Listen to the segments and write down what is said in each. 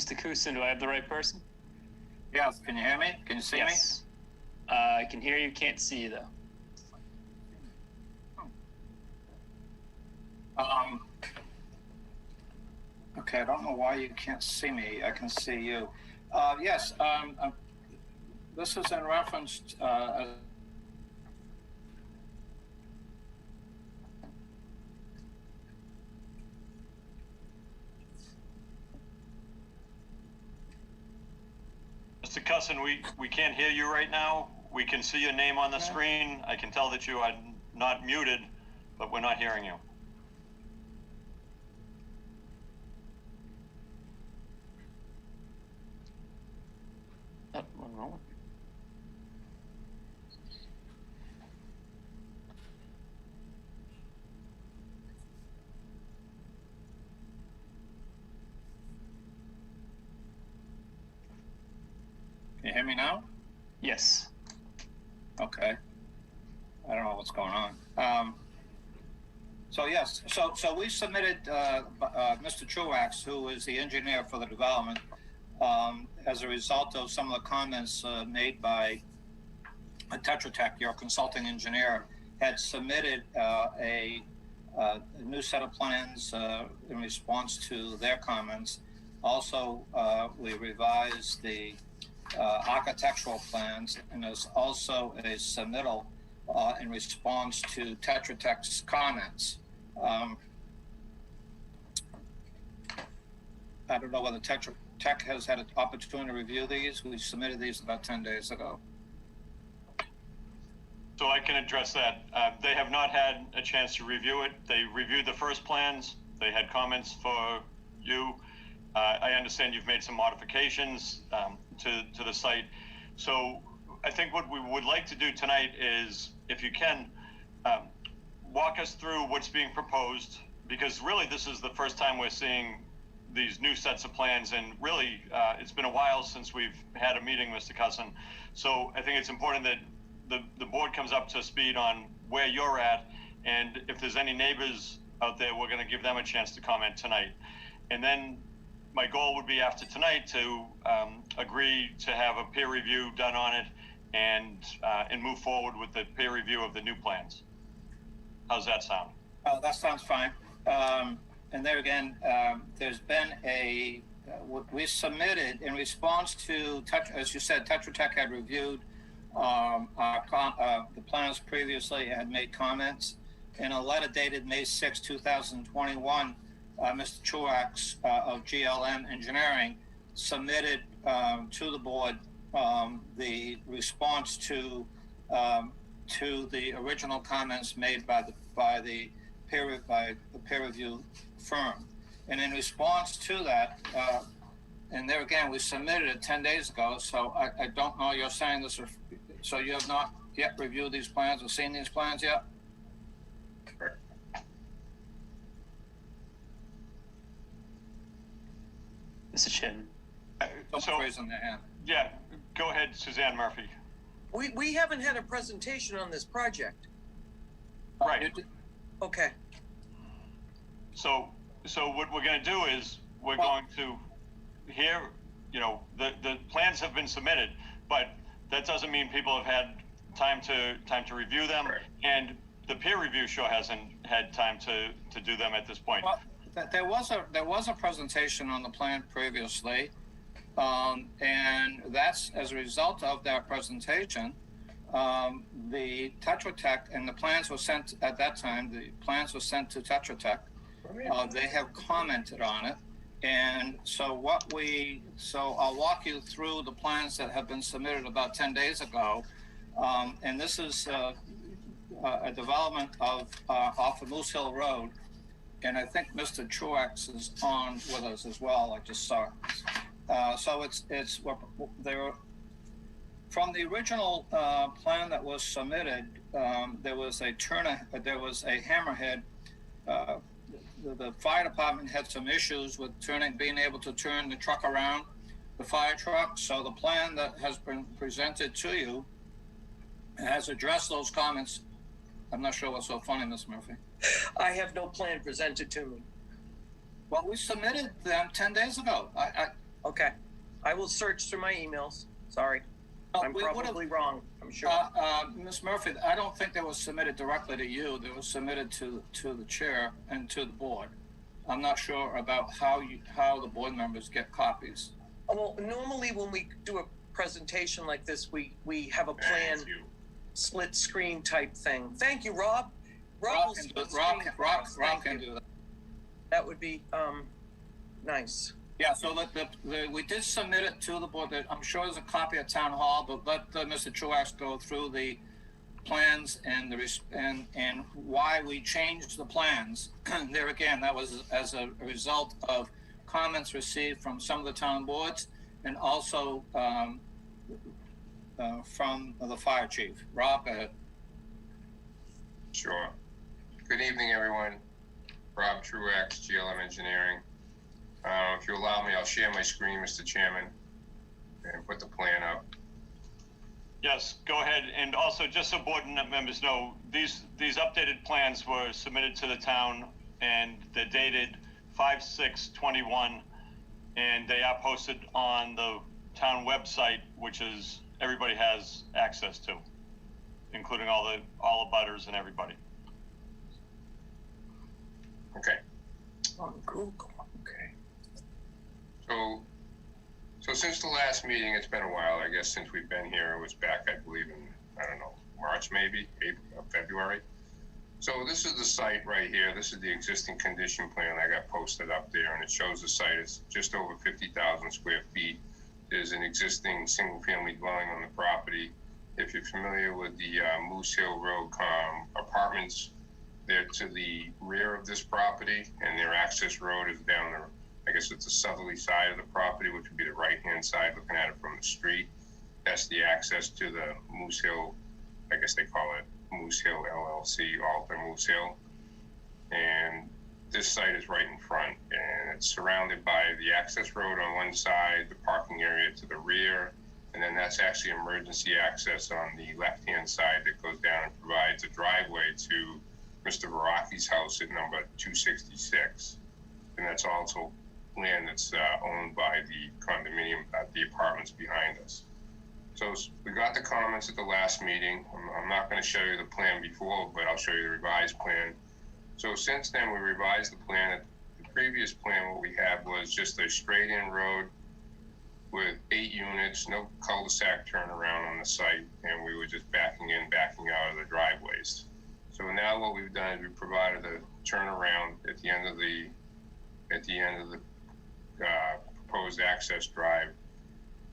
Mr. Kusin, do I have the right person? Yes, can you hear me? Can you see me? Yes. I can hear you, can't see you though. Okay, I don't know why you can't see me. I can see you. Yes, this is in reference Mr. Cussin, we can't hear you right now. We can see your name on the screen. I can tell that you are not muted, but we're not hearing you. One moment. Can you hear me now? Yes. Okay. I don't know what's going on. So yes, so we submitted Mr. Truax, who is the engineer for the development, as a result of some of the comments made by Tetra Tech, your consulting engineer, had submitted a new set of plans in response to their comments. Also, we revised the architectural plans, and there's also a submittal in response to Tetra Tech's comments. I don't know whether Tetra Tech has had an opportunity to review these. We submitted these about 10 days ago. So I can address that. They have not had a chance to review it. They reviewed the first plans. They had comments for you. I understand you've made some modifications to the site. So I think what we would like to do tonight is, if you can, walk us through what's being proposed, because really this is the first time we're seeing these new sets of plans, and really it's been a while since we've had a meeting, Mr. Cussin. So I think it's important that the board comes up to speed on where you're at, and if there's any neighbors out there, we're going to give them a chance to comment tonight. And then my goal would be, after tonight, to agree to have a peer review done on it and move forward with the peer review of the new plans. How's that sound? That sounds fine. And there again, there's been we submitted in response to, as you said, Tetra Tech had reviewed the plans previously and had made comments. In a letter dated May 6, 2021, Mr. Truax of GLM Engineering submitted to the board the response to the original comments made by the peer review firm. And in response to that, and there again, we submitted it 10 days ago, so I don't know, you're saying this, so you have not yet reviewed these plans or seen these plans yet? Mr. Chairman. So, raising their hand. Yeah, go ahead, Suzanne Murphy. We haven't had a presentation on this project. Right. Okay. So what we're going to do is we're going to hear, the plans have been submitted, but that doesn't mean people have had time to review them, and the peer review sure hasn't had time to do them at this point. Well, there was a presentation on the plan previously, and that's as a result of that presentation. The Tetra Tech, and the plans were sent at that time. The plans were sent to Tetra Tech. They have commented on it, and so I'll walk you through the plans that have been submitted about 10 days ago, and this is a development off of Moose Hill Road, and I think Mr. Truax is on with us as well. I just saw it. So there. From the original plan that was submitted, there was a hammerhead. The fire department had some issues with being able to turn the truck around, the fire truck. So the plan that has been presented to you has addressed those comments. I'm not sure what's so funny, Ms. Murphy. I have no plan presented to me. Well, we submitted them 10 days ago. Okay. I will search through my emails. Sorry. I'm We would've- probably wrong, I'm sure. Ms. Murphy, I don't think that was submitted directly to you. They was submitted to the chair and to the board. I'm not sure about how the board members get copies. Well, normally when we do a presentation like this, we have a plan, Thank you. split screen type thing. Thank you, Rob. Rob will can do split it. Rob screen can, Rob, for us. Rob Thank can you. do that. That would be, nice. Yeah, so we did submit it to the board. I'm sure there's a copy at Town Hall, but let Mr. Truax go through the plans and and why we changed the plans. There again, that was as a result of comments received from some of the town boards and also from the fire chief. Rob, go ahead. Sure. Good evening, everyone. Rob Truax, GLM Engineering. If you allow me, I'll share my screen, Mr. Chairman, and put the plan up. Yes, go ahead. And also, just so board members know, these updated plans were submitted to the town, and they're dated 5/6/21, and they are posted on the town website, which is everybody has access to, including all the butters and everybody. Okay. On Google, okay. So since the last meeting, it's been a while, I guess, since we've been here. It was back, I believe, in, I don't know, March maybe, April, February. So this is the site right here. This is the existing condition plan I got posted up there, and it shows the site is just over 50,000 square feet. There's an existing single-family dwelling on the property. If you're familiar with the Moose Hill Road apartments, they're to the rear of this property, and their access road is down the, I guess it's the southerly side of the property, which would be the right-hand side looking at it from the street. That's the access to the Moose Hill, I guess they call it Moose Hill LLC, Alta Moose Hill. And this site is right in front, and it's surrounded by the access road on one side, the parking area to the rear, and then that's actually emergency access on the left-hand side that goes down and provides a driveway to Mr. Veraki's house at number 266. And that's also land that's owned by the condominium, the apartments behind us. So we got the comments at the last meeting. I'm not going to show you the plan before, but I'll show you the revised plan. So since then, we revised the plan. The previous plan, what we had was just a straight-in road with 8 units, no cul-de-sac turnaround on the site, and we were just backing in, backing out of the driveways. So now what we've done is we've provided a turnaround at the end of the proposed access drive.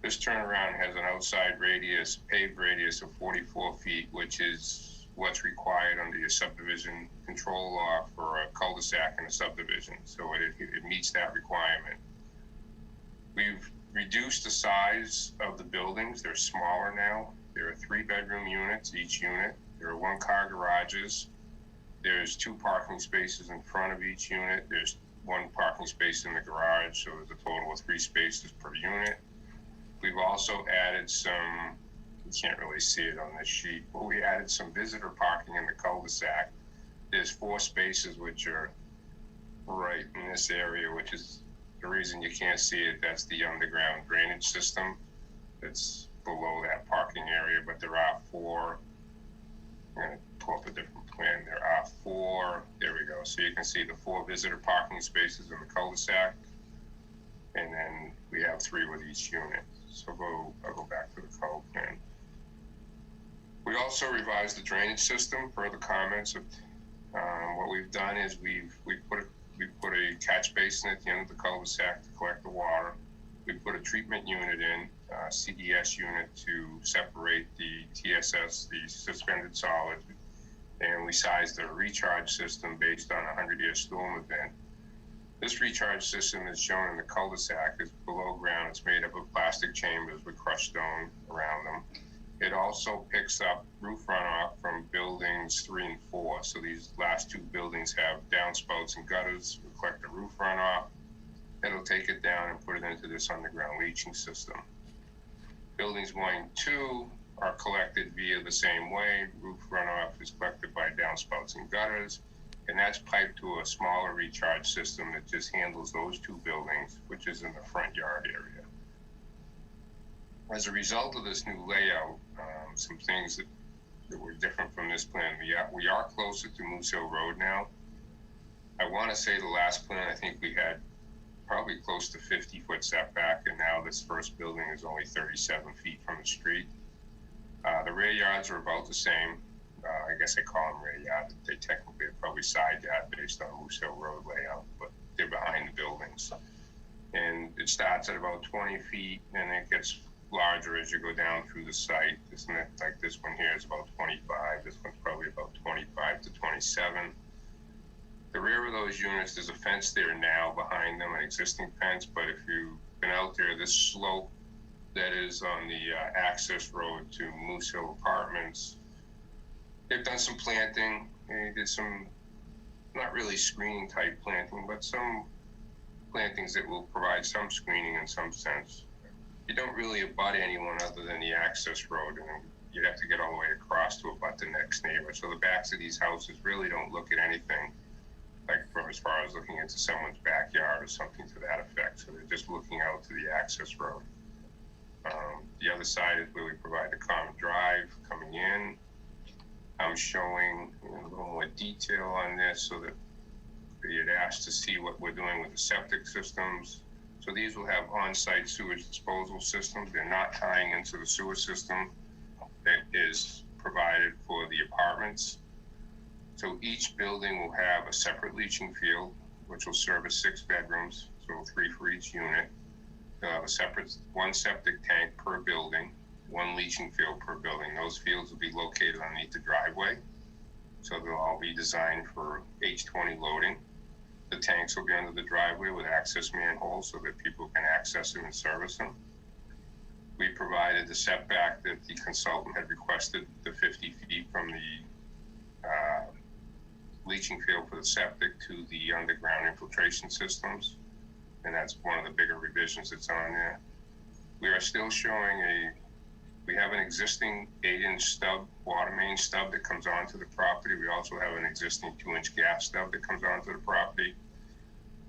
This turnaround has an outside radius, paved radius of 44 feet, which is what's required under your subdivision control law for a cul-de-sac in a subdivision. So it meets that requirement. We've reduced the size of the buildings. They're smaller now. There are 3-bedroom units, each unit. There are 1-car garages. There's 2 parking spaces in front of each unit. There's 1 parking space in the garage, so there's a total of 3 spaces per unit. We've also added some, you can't really see it on this sheet, but we added some visitor parking in the cul-de-sac. There's 4 spaces which are right in this area, which is the reason you can't see it. That's the underground drainage system that's below that parking area, but there are 4. I'm going to pull up a different plan. There are 4, there we go. So you can see the 4 visitor parking spaces in the cul-de-sac, and then we have 3 with each unit. So I'll go back to the code plan. We also revised the drainage system per the comments. What we've done is we put a catch basin at the end of the cul-de-sac to collect the water. We put a treatment unit in, CDS unit, to separate the TSS, the suspended solids, and we sized the recharge system based on a 100-year storm event. This recharge system is shown in the cul-de-sac. It's below ground. It's made up of plastic chambers with crushed stone around them. It also picks up roof runoff from buildings 3 and 4. So these last 2 buildings have downspouts and gutters to collect the roof runoff. It'll take it down and put it into this underground leaching system. Buildings 1 and 2 are collected via the same way. Roof runoff is collected by downspouts and gutters, and that's piped to a smaller recharge system that just handles those 2 buildings, which is in the front yard area. As a result of this new layout, some things that were different from this plan, we are closer to Moose Hill Road now. I want to say the last plan, I think we had probably close to 50-foot setback, and now this first building is only 37 feet from the street. The rear yards are about the same. I guess I call them rear yard. They technically are probably side yard based on Moose Hill Road layout, but they're behind the buildings. And it starts at about 20 feet, and it gets larger as you go down through the site. Isn't it? Like this one here is about 25. This one's probably about 25 to 27. The rear of those units, there's a fence there now behind them, an existing fence, but if you've been out there, this slope that is on the access road to Moose Hill Apartments, they've done some planting. They did some, not really screening type planting, but some plantings that will provide some screening in some sense. You don't really abut anyone other than the access road, and you'd have to get all the way across to abut the next neighbor. So the backs of these houses really don't look at anything like from as far as looking into someone's backyard or something to that effect. So they're just looking out to the access road. The other side is where we provide the common drive coming in. I'm showing a little more detail on this so that you'd asked to see what we're doing with the septic systems. So these will have on-site sewage disposal systems. They're not tying into the sewer system that is provided for the apartments. So each building will have a separate leaching field, which will service 6 bedrooms, so 3 for each unit. They'll have a separate 1 septic tank per building, 1 leaching field per building. Those fields will be located underneath the driveway. So they'll all be designed for H20 loading. The tanks will be under the driveway with access manholes so that people can access them and service them. We provided the setback that the consultant had requested, the 50 feet from the leaching field for the septic to the underground infiltration systems. And that's one of the bigger revisions that's on there. We are still showing we have an existing 8-inch stub, water main stub that comes onto the property. We also have an existing 2-inch gas stub that comes onto the property.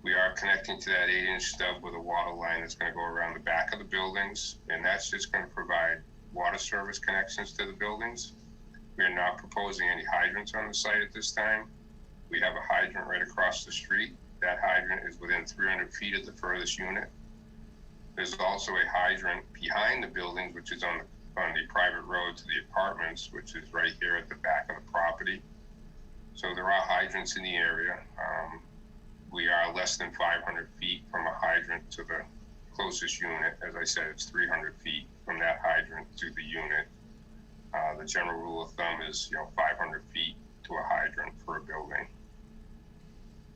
We are connecting to that 8-inch stub with a water line that's going to go around the back of the buildings, and that's just going to provide water service connections to the buildings. We are not proposing any hydrants on the site at this time. We have a hydrant right across the street. That hydrant is within 300 feet of the furthest unit. There's also a hydrant behind the buildings, which is on the private road to the apartments, which is right here at the back of the property. So there are hydrants in the area. We are less than 500 feet from a hydrant to the closest unit. As I said, it's 300 feet from that hydrant to the unit. The general rule of thumb is, 500 feet to a hydrant for a building.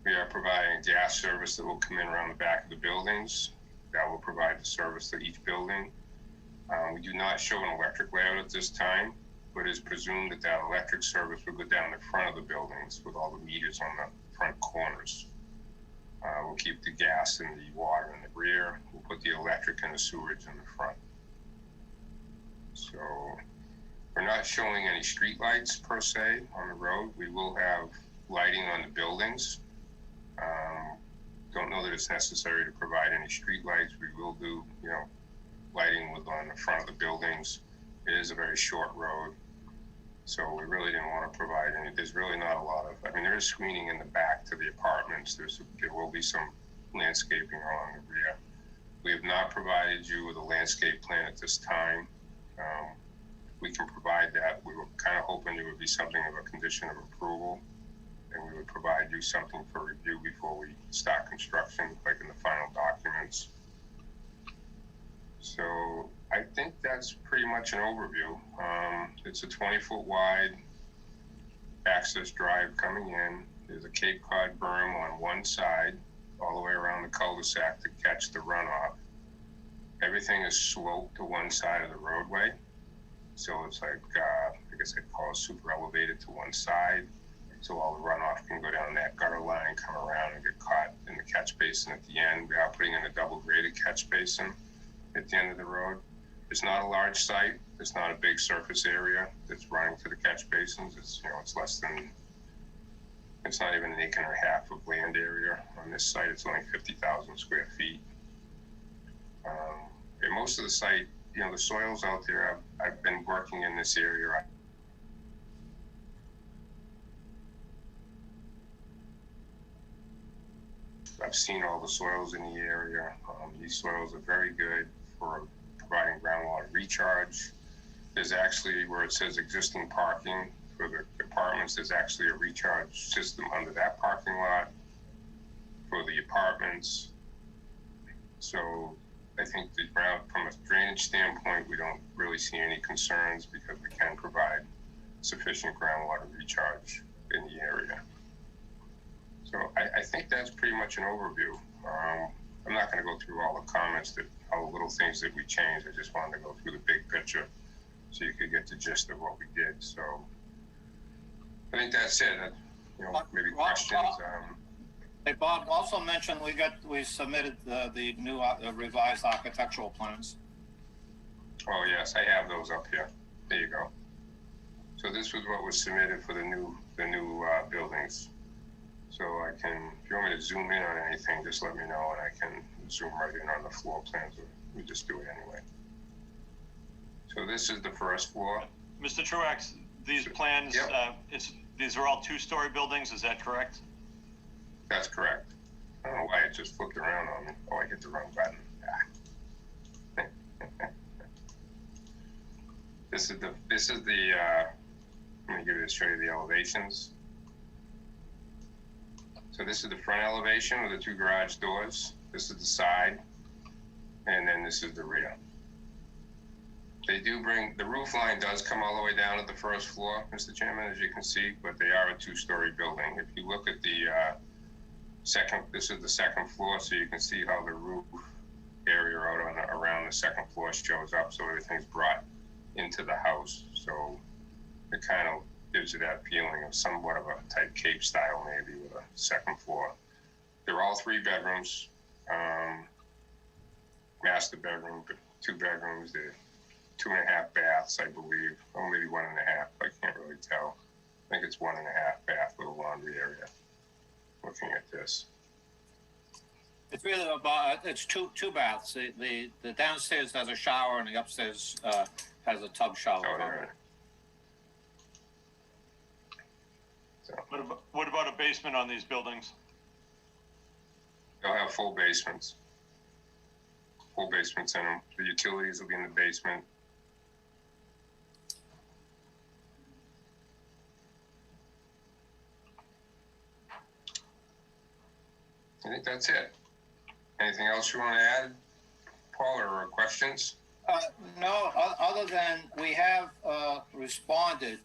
We are providing gas service that will come in around the back of the buildings. That will provide the service to each building. We do not show an electric layout at this time, but it's presumed that electric service will go down the front of the buildings with all the meters on the front corners. We'll keep the gas and the water in the rear. We'll put the electric and the sewage in the front. So we're not showing any street lights per se on the road. We will have lighting on the buildings. Don't know that it's necessary to provide any street lights. We will do, lighting on the front of the buildings. It is a very short road, so we really didn't want to provide any. There's really not a lot of. There is screening in the back to the apartments. There will be some landscaping along the rear. We have not provided you with a landscape plan at this time. We can provide that. We were kind of hoping it would be something of a condition of approval, and we would provide you something for review before we start construction, like in the final documents. So I think that's pretty much an overview. It's a 20-foot wide access drive coming in. There's a Cape Cod berm on one side, all the way around the cul-de-sac to catch the runoff. Everything is sloped to one side of the roadway. So it's like, I guess I'd call it super elevated to one side. So all the runoff can go down that gutter line, come around and get caught in the catch basin at the end. We are putting in a double graded catch basin at the end of the road. It's not a large site. It's not a big surface area that's running to the catch basins. It's, it's less than, it's not even 1.5 acres of land area on this site. It's only 50,000 square feet. And most of the site the soils out there, I've been working in this area. I've seen all the soils in the area. These soils are very good for providing groundwater recharge. There's actually, where it says existing parking for the apartments, there's actually a recharge system under that parking lot for the apartments. So I think that from a drainage standpoint, we don't really see any concerns because we can provide sufficient groundwater recharge in the area. So I think that's pretty much an overview. I'm not going to go through all the comments, all the little things that we changed. I just wanted to go through the big picture so you could get the gist of what we did. So I think that's it. Maybe questions. Hey, Bob, also mentioned we submitted the new revised architectural plans. Oh yes, I have those up here. There you go. So this was what was submitted for the new buildings. So I can, if you want me to zoom in on anything, just let me know and I can zoom right in on the floor plans. We just do it anyway. So this is the first floor. Mr. Truax, these plans, Yep. These are all two-story buildings, is that correct? That's correct. I don't know why it just flipped around on me. Oh, I hit the wrong button. This is the let me show you the elevations. So this is the front elevation with the two garage doors. This is the side, and then this is the rear. They do bring, the roof line does come all the way down at the first floor, Mr. Chairman, as you can see, but they are a two-story building. If you look at the this is the second floor, so you can see how the roof area around the second floor shows up, so everything's brought into the house. So it kind of gives you that feeling of somewhat of a type Cape style, maybe, with a second floor. They're all 3 bedrooms, master bedroom, 2 bedrooms. They're 2.5 baths, I believe. Oh, maybe 1.5. I can't really tell. I think it's 1.5 bath with a laundry area. Looking at this, It's really about, it's two baths. The downstairs has a shower and the upstairs has a tub shower. oh, there. So What about a basement on these buildings? they'll have full basements. Full basements in them. The utilities will be in the basement. I think that's it. Anything else you want to add, Paul, or questions? No, other than we have responded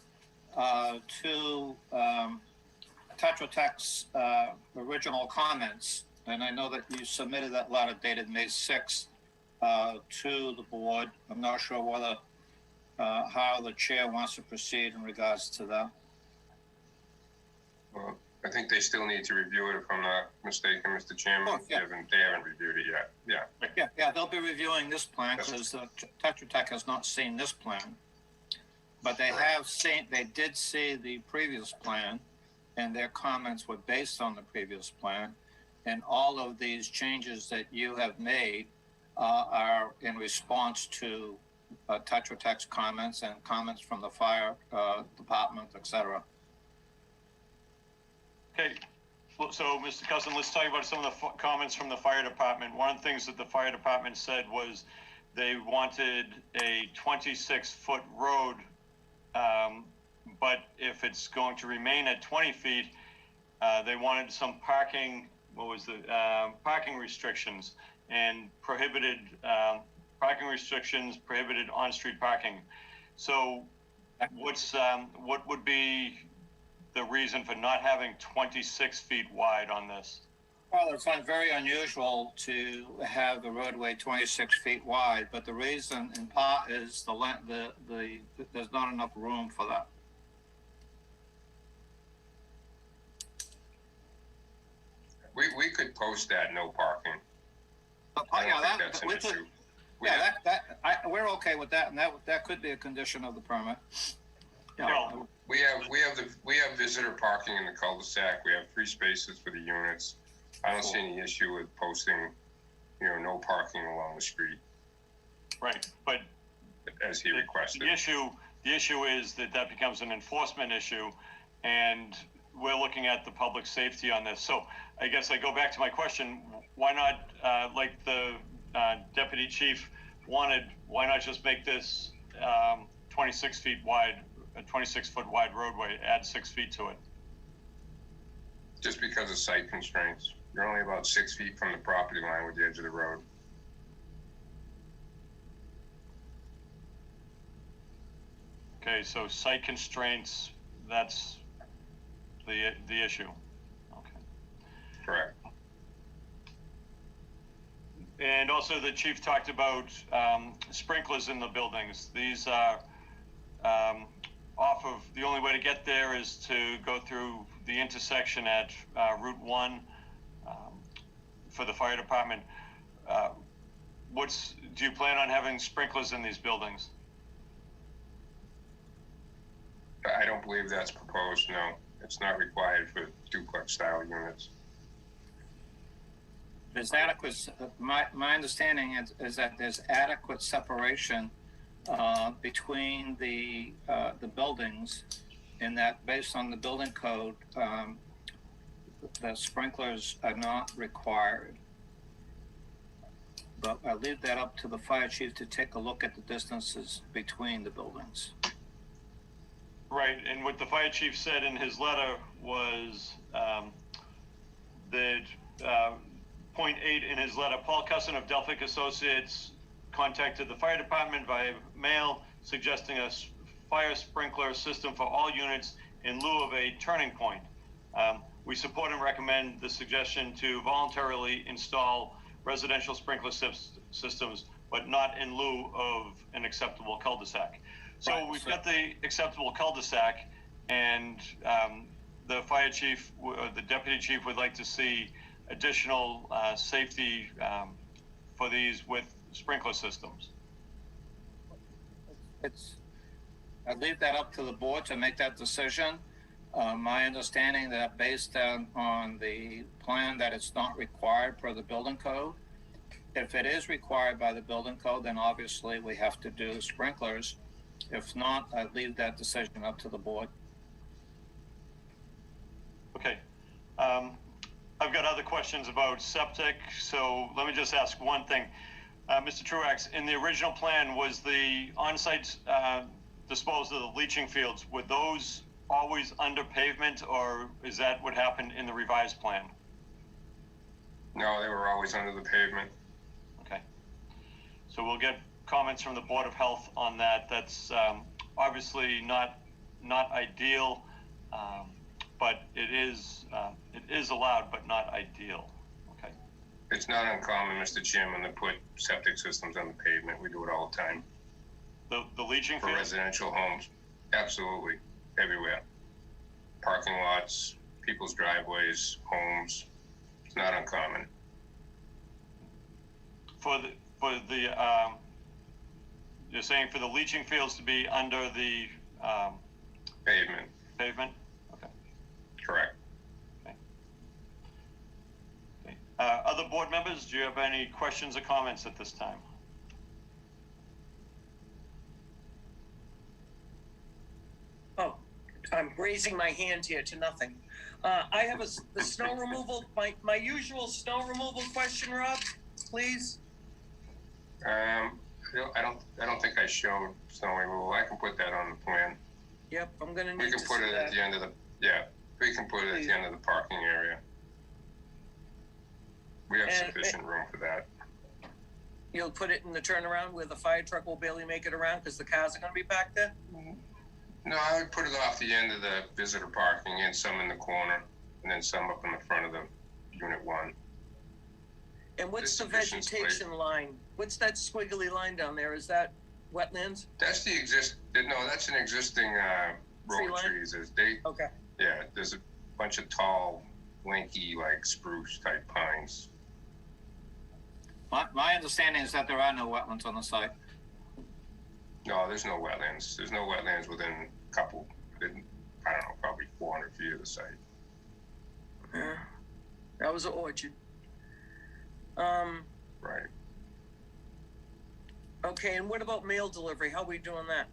to Tetra Tech's original comments, and I know that you submitted that letter dated May 6th to the board. I'm not sure whether how the chair wants to proceed in regards to that. Well, I think they still need to review it, if I'm not mistaken, Mr. Chairman. Oh, yeah. They haven't reviewed it yet. Yeah. Yeah, they'll be reviewing this plan because Tetra Tech has not seen this plan. But they did see the previous plan, and their comments were based on the previous plan. And all of these changes that you have made are in response to Tetra Tech's comments and comments from the fire department, et cetera. Okay, well, so Mr. Cousin, let's talk about some of the comments from the fire department. One of the things that the fire department said was they wanted a 26-foot road, but if it's going to remain at 20 feet, they wanted some parking, parking restrictions and prohibited parking restrictions, prohibited on-street parking. So what would be the reason for not having 26 feet wide on this? Well, it's very unusual to have the roadway 26 feet wide, but the reason in part is there's not enough room for that. We could post that no parking. We're okay with that, and that could be a condition of the permit. Well, We have visitor parking in the cul-de-sac. We have 3 spaces for the units. I don't see any issue with posting, no parking along the street. right, but as he requested. The issue is that becomes an enforcement issue, and we're looking at the public safety on this. So I guess I go back to my question: why not, like the deputy chief wanted? Why not just make this 26 feet wide, a 26-foot wide roadway? Add 6 feet to it. Just because of site constraints. You're only about 6 feet from the property line with the edge of the road. Okay, so site constraints, that's the issue. Okay. Correct. And also the chief talked about sprinklers in the buildings. These are off of, the only way to get there is to go through the intersection at Route 1 for the fire department. Do you plan on having sprinklers in these buildings? I don't believe that's proposed, no. It's not required for duplex style units. There's adequate, my understanding is that there's adequate separation between the buildings, in that based on the building code, the sprinklers are not required. But I leave that up to the fire chief to take a look at the distances between the buildings. Right, and what the fire chief said in his letter was that point 8 in his letter, Paul Cusson of Delphic Associates contacted the fire department via mail suggesting a fire sprinkler system for all units in lieu of a turning point. We support and recommend the suggestion to voluntarily install residential sprinkler systems, but not in lieu of an acceptable cul-de-sac. So Right, we've got the acceptable cul-de-sac, and the fire chief, the deputy chief would like to see additional safety for these with sprinkler systems. I leave that up to the board to make that decision. My understanding that based on the plan that it's not required per the building code. If it is required by the building code, then obviously we have to do sprinklers. If not, I leave that decision up to the board. Okay. I've got other questions about septic, so let me just ask one thing. Mr. Truax, in the original plan, was the on-site disposal of the leaching fields, were those always under pavement, or is that what happened in the revised plan? No, they were always under the pavement. Okay. So we'll get comments from the Board of Health on that. That's obviously not ideal, but it is allowed, but not ideal. Okay. It's not uncommon, Mr. Chairman, to put septic systems on the pavement. We do it all the time. The leaching for field? residential homes. Absolutely, everywhere. Parking lots, people's driveways, homes. It's not uncommon. For the you're saying for the leaching fields to be under the Pavement, pavement? Okay. correct. Okay. Other board members, do you have any questions or comments at this time? Oh, I'm raising my hand here to nothing. I have the snow removal, my usual snow removal question, Rob, please. I don't think I showed snow removal. I can put that on the plan. Yep, I'm gonna We need can to put see it at that. the end of the, yeah, we can put it at the end of the parking area. We have And- sufficient room for that. You'll put it in the turnaround where the fire truck will barely make it around because the cars are gonna be back there? No, I would put it off the end of the visitor parking and some in the corner, and then some up in the front of the unit 1. And what's the There's sufficient vegetation line? What's that squiggly line down there? Is that wetlands? That's that's an existing row Tree of line? trees. Okay. Yeah, there's a bunch of tall, lanky, like spruce type pines. My understanding is that there are no wetlands on the site. No, there's no wetlands. There's no wetlands within a couple, I don't know, probably 400 feet of the site. Yeah, that was an orchard. Right. Okay, and what about mail delivery? How are we doing that?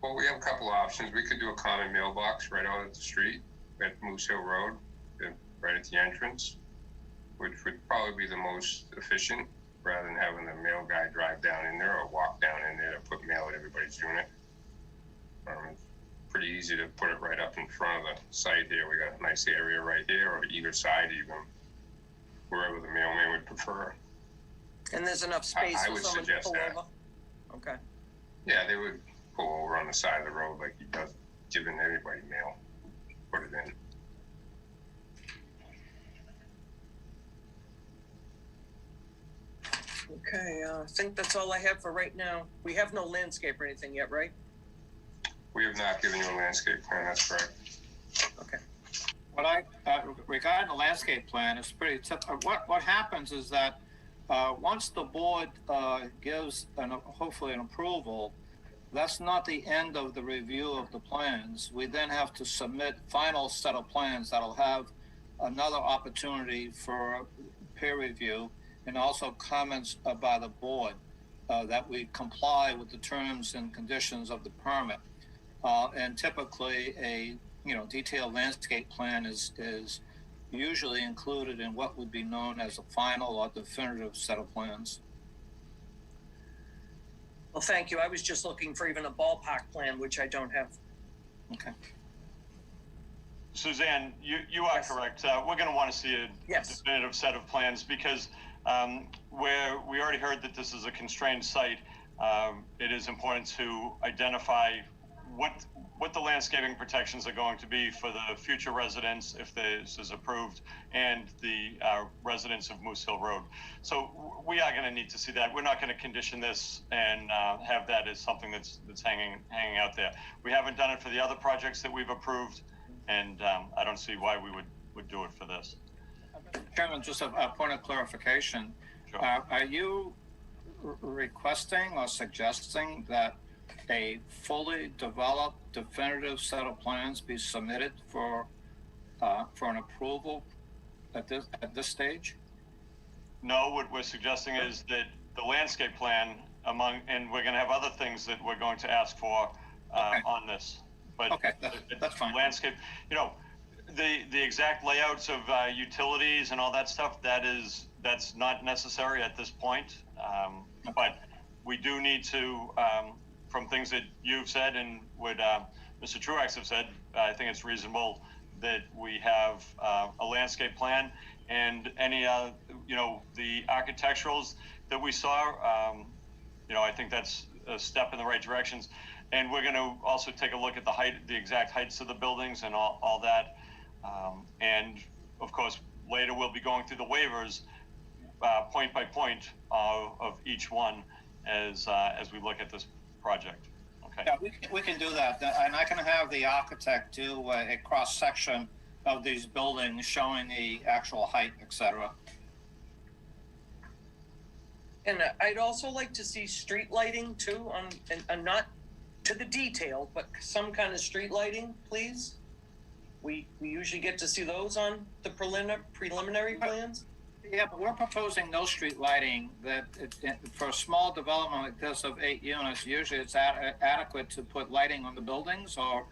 Well, we have a couple options. We could do a common mailbox right out at the street at Moose Hill Road, right at the entrance, which would probably be the most efficient rather than having the mail guy drive down in there or walk down in there to put mail at everybody's unit. It's pretty easy to put it right up in front of the site here. We got a nice area right here, or either side even, wherever the mailman would prefer. And there's enough space I for would someone to suggest pull that. over? Okay. Yeah, they would pull over on the side of the road like he does, giving everybody mail, put it in. Okay, I think that's all I have for right now. We have no landscape or anything yet, right? We have not given you a landscape plan, that's correct. Okay. Regarding the landscape plan, it's pretty typical. What happens is that once the board gives hopefully an approval, that's not the end of the review of the plans. We then have to submit final set of plans that'll have another opportunity for peer review and also comments by the board that we comply with the terms and conditions of the permit. And typically a detailed landscape plan is usually included in what would be known as a final or definitive set of plans. Well, thank you. I was just looking for even a ballpark plan, which I don't have. Okay. Suzanne, you are Yes. correct. We're going to want to see a Yes. definitive set of plans because where we already heard that this is a constrained site, it is important to identify what the landscaping protections are going to be for the future residents if this is approved and the residents of Moose Hill Road. So we are going to need to see that. We're not going to condition this and have that as something that's hanging out there. We haven't done it for the other projects that we've approved, and I don't see why we would do it for this. Chairman, just a point of clarification. Sure. Are you requesting or suggesting that a fully developed definitive set of plans be submitted for an approval at this stage? No, what we're suggesting is that the landscape plan and we're going to have other things that we're going to ask for Okay. on this. But Okay, that's fine. Landscape, the exact layouts of utilities and all that stuff, that's not necessary at this point. But we do need to, from things that you've said and what Mr. Truax have said, I think it's reasonable that we have a landscape plan and any, the architecturals that we saw. I think that's a step in the right directions. And we're going to also take a look at the exact heights of the buildings and all that. And of course, later we'll be going through the waivers point by point of each one as we look at this project. Okay. Yeah, we can do that, and I can have the architect do a cross section of these buildings showing the actual height, etc. And I'd also like to see street lighting too, and not to the detail, but some kind of street lighting, please. We usually get to see those on the preliminary plans. Yeah, but we're proposing no street lighting. For a small development like this of 8 units, usually it's adequate to put lighting on the buildings or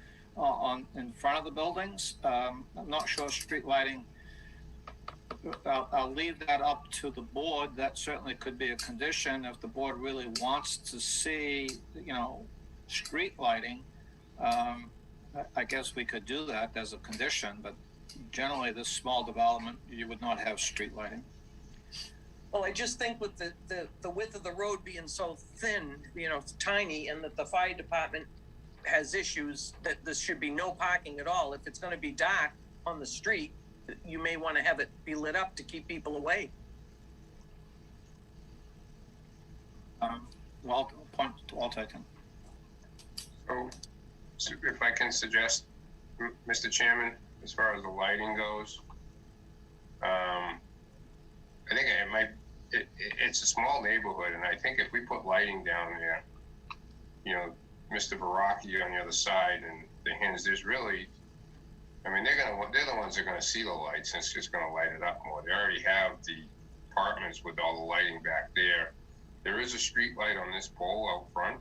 in front of the buildings. I'm not sure street lighting. I'll leave that up to the board. That certainly could be a condition if the board really wants to see, street lighting. I guess we could do that as a condition, but generally this small development, you would not have street lighting. Well, I just think with the width of the road being so thin, tiny, and that the fire department has issues, that there should be no parking at all. If it's going to be dark on the street, you may want to have it be lit up to keep people away. Well, point well taken. So if I can suggest, Mr. Chairman, as far as the lighting goes, I think it's a small neighborhood, and I think if we put lighting down there, Mr. Baraki on the other side and the Hens, there's really, they're the ones that are going to see the lights, and it's just going to light it up more. They already have the apartments with all the lighting back there. There is a street light on this pole out front.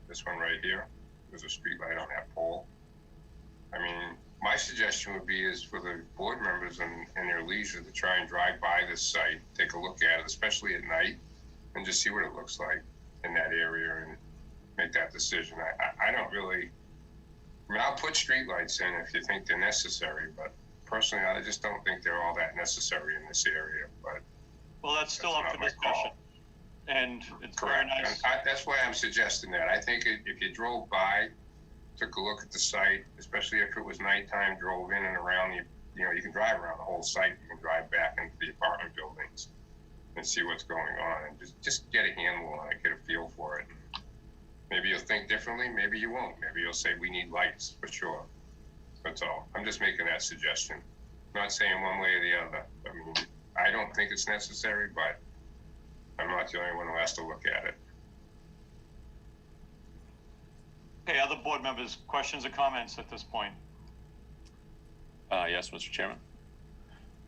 This one right here. There's a street light on that pole. I mean, my suggestion would be is for the board members and their leisure to try and drive by this site, take a look at it, especially at night, and just see what it looks like in that area and make that decision. I don't really, I mean, I'll put streetlights in if you think they're necessary, but personally, I just don't think they're all that necessary in this area. But Well, that's still up not for my discussion. call. And it's Correct. very nice. And that's why I'm suggesting that. I think if you drove by, took a look at the site, especially if it was nighttime, drove in and around, you know, you can drive around the whole site. You can drive back into the apartment buildings and see what's going on, and just get a handle on it, get a feel for it. Maybe you'll think differently, maybe you won't. Maybe you'll say we need lights for sure. That's all. I'm just making that suggestion. Not saying one way or the other. I mean, I don't think it's necessary, but I'm not the only one who has to look at it. Okay, other board members, questions or comments at this point? Yes, Mr. Chairman.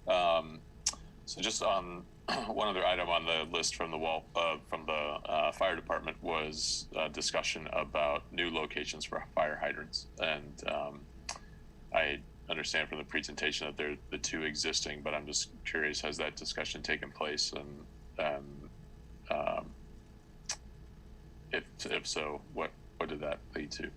So just on one other item on the list from the fire department was a discussion about new locations for fire hydrants, and I understand from the presentation that they're the two existing, but I'm just curious, has that discussion taken place, and if so, what did that lead to?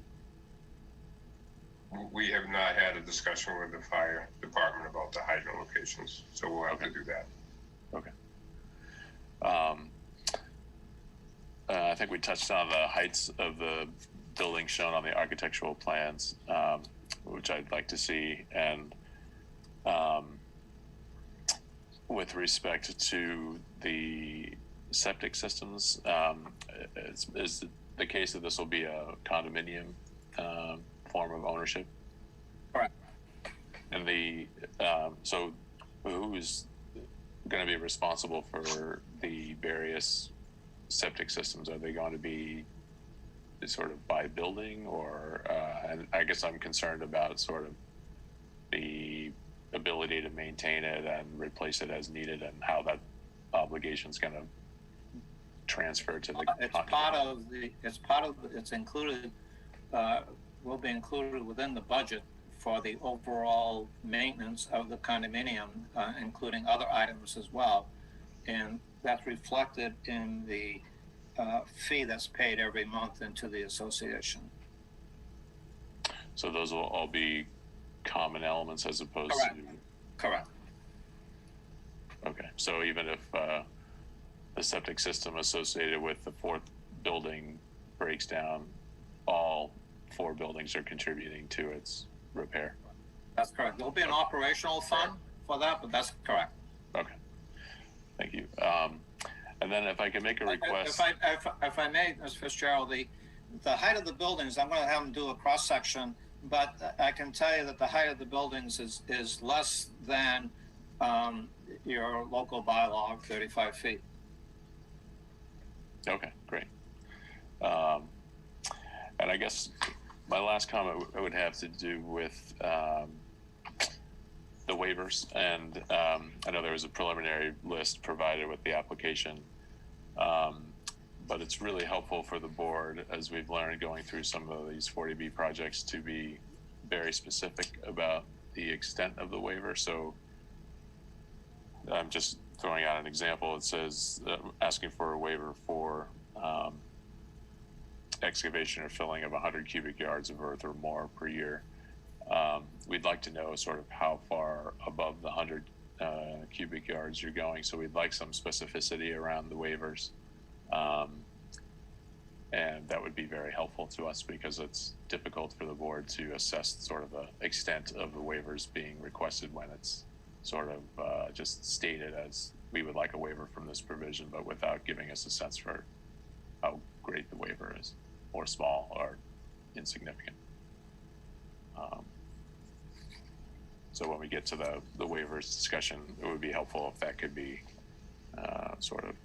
We have not had a discussion with the fire department about the hydrant locations, so we'll have to do that. Okay. I think we touched on the heights of the building shown on the architectural plans, which I'd like to see. And with respect to the septic systems, is the case that this will be a condominium form of ownership? Correct. And so who's going to be responsible for the various septic systems? Are they going to be sort of by building, or and I guess I'm concerned about sort of the ability to maintain it and replace it as needed, and how that obligation is going to transfer to the it's included, will be included within the budget for the overall maintenance of the condominium, including other items as well. And that's reflected in the fee that's paid every month into the association. So those will all be common elements as opposed Correct. to... Correct. Okay, so even if the septic system associated with the fourth building breaks down, all four buildings are contributing to its repair? That's correct. There'll be an operational fund for that, but that's correct. Okay, thank you. And then if I can make a request... If I may, Mr. Fitzgerald, the height of the buildings, I'm going to have them do a cross-section, but I can tell you that the height of the buildings is less than your local bylaw of 35 feet. Okay, great. And I guess my last comment would have to do with the waivers. And I know there was a preliminary list provided with the application, but it's really helpful for the board, as we've learned going through some of these 40B projects, to be very specific about the extent of the waiver. So I'm just throwing out an example. It says asking for a waiver for excavation or filling of 100 cubic yards of earth or more per year. We'd like to know sort of how far above the 100 cubic yards you're going. So we'd like some specificity around the waivers. And that would be very helpful to us, because it's difficult for the board to assess sort of the extent of the waivers being requested when it's sort of just stated as we would like a waiver from this provision, but without giving us a sense for how great the waiver is, or small or insignificant. So when we get to the waivers discussion, it would be helpful if that could be sort of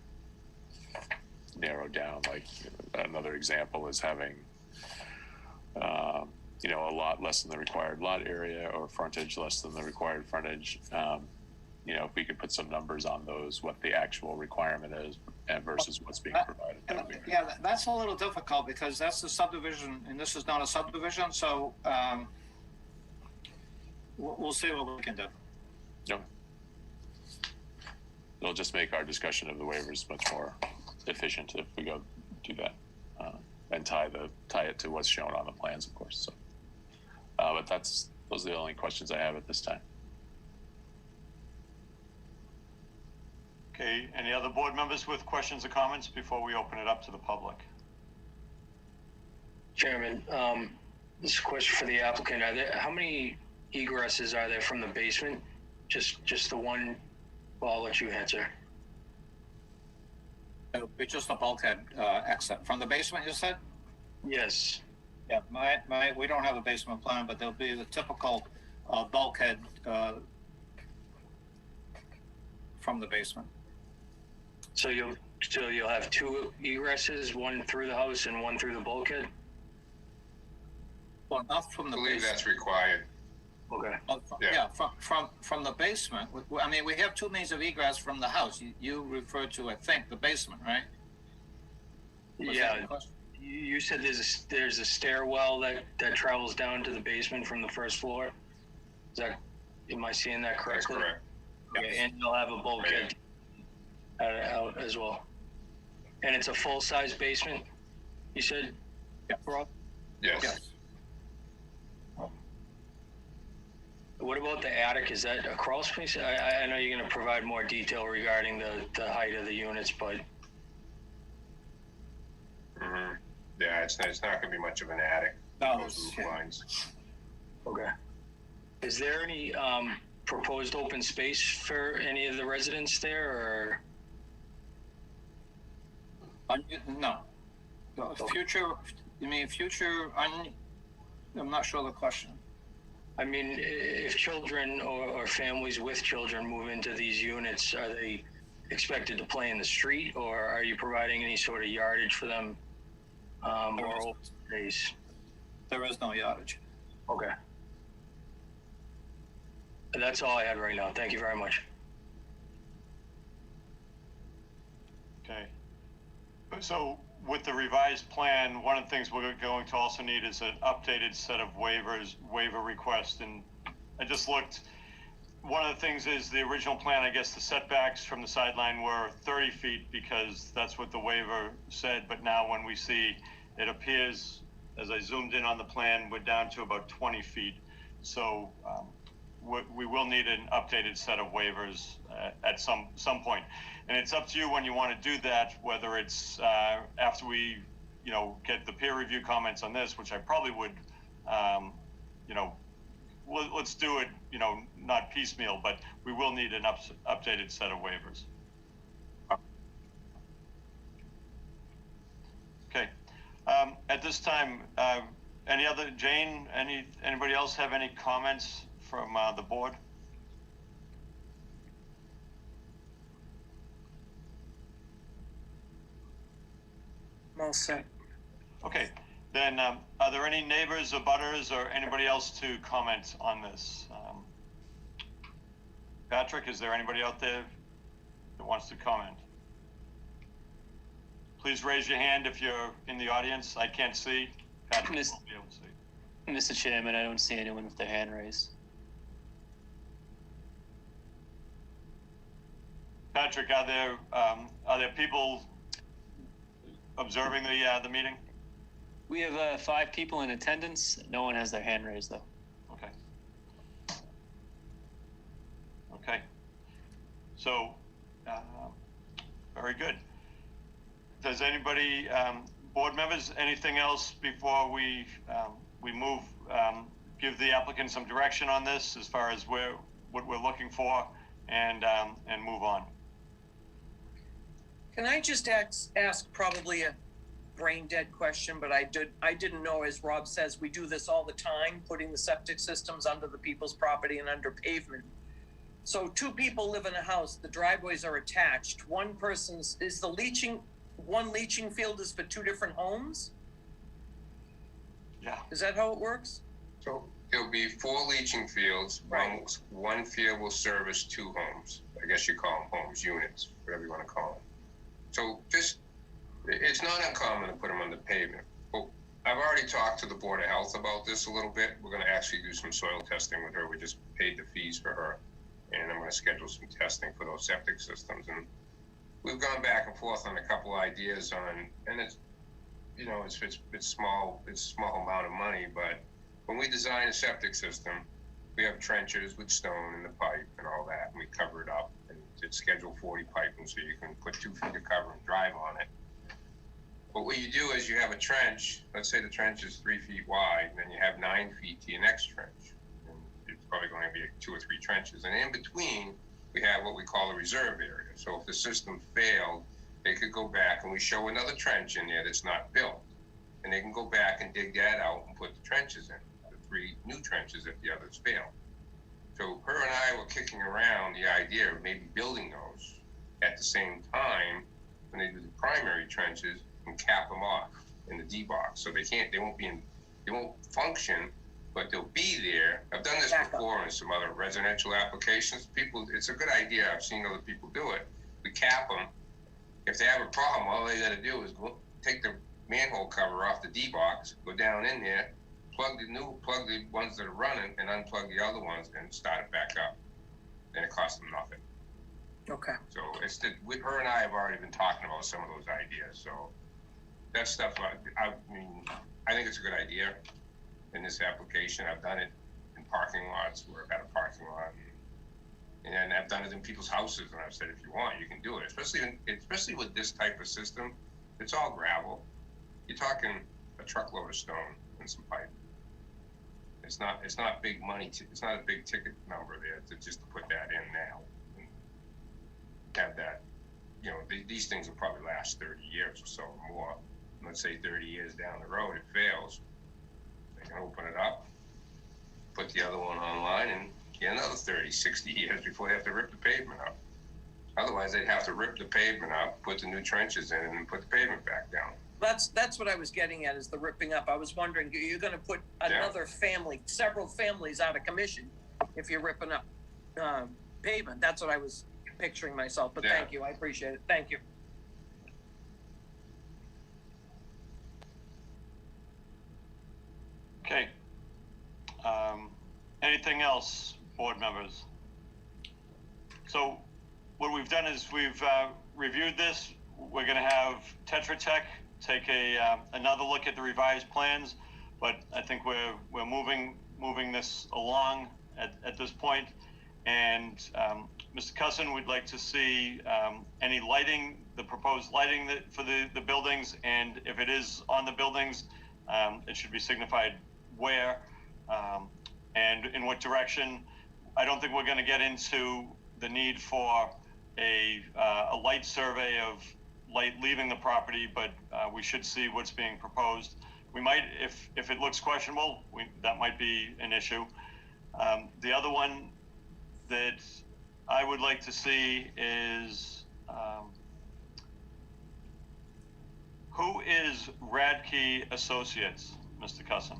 narrowed down. Like another example is having a lot less than the required lot area, or frontage less than the required frontage, if we could put some numbers on those, what the actual requirement is and versus what's being provided. That would be great. Yeah, that's a little difficult because that's the subdivision, and this is not a subdivision. So we'll see what we can do. No. It'll just make our discussion of the waivers much more efficient if we go do that, and tie it to what's shown on the plans, of course. So, but those are the only questions I have at this time. Okay, any other board members with questions or comments before we open it up to the public? Chairman, this is a question for the applicant. How many egresses are there from the basement? Just the one? Well, I'll let you answer. It's just a bulkhead exit from the basement, you said? Yes. Yeah, we don't have a basement plan, but there'll be the typical bulkhead from the basement. So you'll have two egresses, one through the house and one through the bulkhead? Well, not from the I believe basement. that's required. Okay. Yeah, from the basement. I mean, we have two means of egress from the house. You referred to, I think, the basement, right? Was that the question? You said there's a stairwell that travels down to the basement from the first floor. Am I seeing that correctly? That's correct. Okay, and you'll have a bulkhead out as well. And it's a full-size basement, you said? Yeah. Rob? Yes. Yes. What about the attic? Is that a crawl space? I know you're going to provide more detail regarding the height of the units, but Mm-hmm. Yeah, it's not going to be much of an attic. No, Those roof lines. okay. Is there any proposed open space for any of the residents there, or? No. Future, you mean future, I'm not sure the question. I mean, if children or families with children move into these units, are they expected to play in the street, or are you providing any sort of yardage for them, or open space? There is no yardage. Okay. That's all I had right now. Thank you very much. Okay. So with the revised plan, one of the things we're going to also need is an updated set of waiver requests. And I just looked, one of the things is the original plan, I guess the setbacks from the sideline were 30 feet because that's what the waiver said. But now when we see, it appears, as I zoomed in on the plan, we're down to about 20 feet. So we will need an updated set of waivers at some point. And it's up to you when you want to do that, whether it's after we, get the peer review comments on this, which I probably would, let's do it, not piecemeal, but we will need an updated set of waivers. Okay. At this time, anybody else have any comments from the board? I'm all set. Okay, then are there any neighbors or butters or anybody else to comment on this? Patrick, is there anybody out there that wants to comment? Please raise your hand if you're in the audience. I can't see. Patrick won't be able to see. Mr. Chairman, I don't see anyone with their hand raised. Patrick, are there people observing the meeting? We have 5 people in attendance. No one has their hand raised, though. Okay. Okay. So, very good. Does anybody, board members, anything else before we move, give the applicant some direction on this as far as what we're looking for and move on? Can I just ask probably a brain dead question, but I didn't know, as Rob says, we do this all the time, putting the septic systems under the people's property and under pavement. So 2 people live in a house, the driveways are attached. One leaching field is for 2 different homes? Yeah. Is that how it works? So it'll be 4 leaching fields. Right. One field will service 2 homes. I guess you call them homes, units, whatever you want to call them. So it's not uncommon to put them on the pavement. But I've already talked to the Board of Health about this a little bit. We're going to actually do some soil testing with her. We just paid the fees for her. And I'm going to schedule some testing for those septic systems. And we've gone back and forth on a couple ideas on, and it's, you know, it's small, it's a small amount of money, but when we design a septic system, we have trenches with stone in the pipe and all that, and we cover it up, and it's Schedule 40 piping, so you can put 2 feet of cover and drive on it. But what you do is you have a trench, let's say the trench is 3 feet wide, and then you have 9 feet to your next trench. And it's probably going to be 2 or 3 trenches. And in between, we have what we call a reserve area. So if the system failed, they could go back and we show another trench in there that's not built. And they can go back and dig that out and put the trenches in, the 3 new trenches if the others fail. So her and I were kicking around the idea of maybe building those at the same time when they do the primary trenches and cap them off in the D box. So they won't function, but they'll be there. I've done this before in some other residential applications. It's a good idea. I've seen other people do it. We cap them. If they have a problem, all they got to do is take the manhole cover off the D box, go down in there, plug the ones that are running, and unplug the other ones, and start it back up. And it costs them nothing. Okay. So her and I have already been talking about some of those ideas. So that stuff, I mean, I think it's a good idea. In this application, I've done it in parking lots where I've had a parking lot, and I've done it in people's houses, and I've said, if you want, you can do it. Especially with this type of system, it's all gravel. You're talking a truckload of stone and some pipe. It's not big money. It's not a big ticket number there just to put that in now. And have that, you know, these things will probably last 30 years or so or more. Let's say 30 years down the road, it fails. They can open it up, put the other one online, and get another 30, 60 years before they have to rip the pavement up. Otherwise, they'd have to rip the pavement up, put the new trenches in, and put the pavement back down. That's what I was getting at, is the ripping up. I was wondering, you're going to put another family, several families out of commission if you're ripping up pavement. That's what I was picturing myself. But thank you. I appreciate it. Thank you. Okay. Anything else, board members? So what we've done is we've reviewed this. We're going to have Tetra Tech take another look at the revised plans, but I think we're moving this along at this point. And Mr. Cusson would like to see any lighting, the proposed lighting for the buildings, and if it is on the buildings, it should be signified where and in what direction. I don't think we're going to get into the need for a light survey of light leaving the property, but we should see what's being proposed. We might, if it looks questionable, that might be an issue. The other one that I would like to see is who is Radke Associates, Mr. Cusson?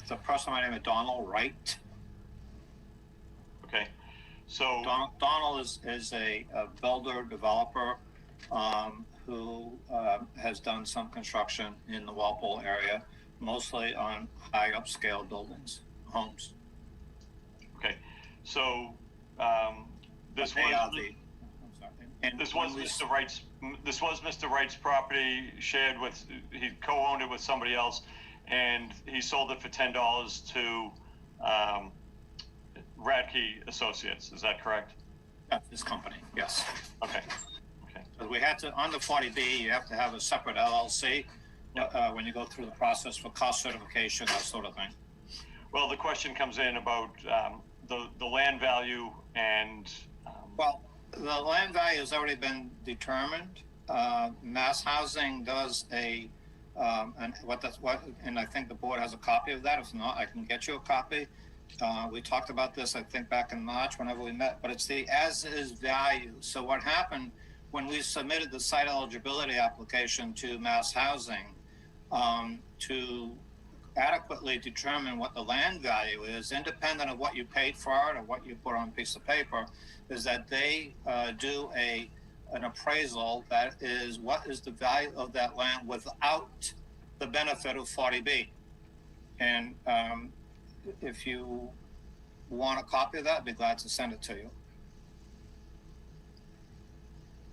The person by the name of Donald Wright. Okay, so Donald is a builder developer who has done some construction in the Walpole area, mostly on high upscale buildings, homes. okay, so this was Mr. Wright's. This was Mr. Wright's property, shared with, he co-owned it with somebody else, and he sold it for $10 to Radke Associates. Is that correct? That's this company, yes. Okay. So we had to, on the 40B, you have to have a separate LLC when you go through the process for cost certification, that sort of thing. Well, the question comes in about the land value and. Well, the land value has already been determined. Mass Housing does and I think the board has a copy of that. If not, I can get you a copy. We talked about this, I think, back in March whenever we met, but it's the as-is value. So what happened when we submitted the site eligibility application to Mass Housing, to adequately determine what the land value is, independent of what you paid for it or what you put on a piece of paper, is that they do an appraisal that is what is the value of that land without the benefit of 40B. And if you want a copy of that, I'd be glad to send it to you.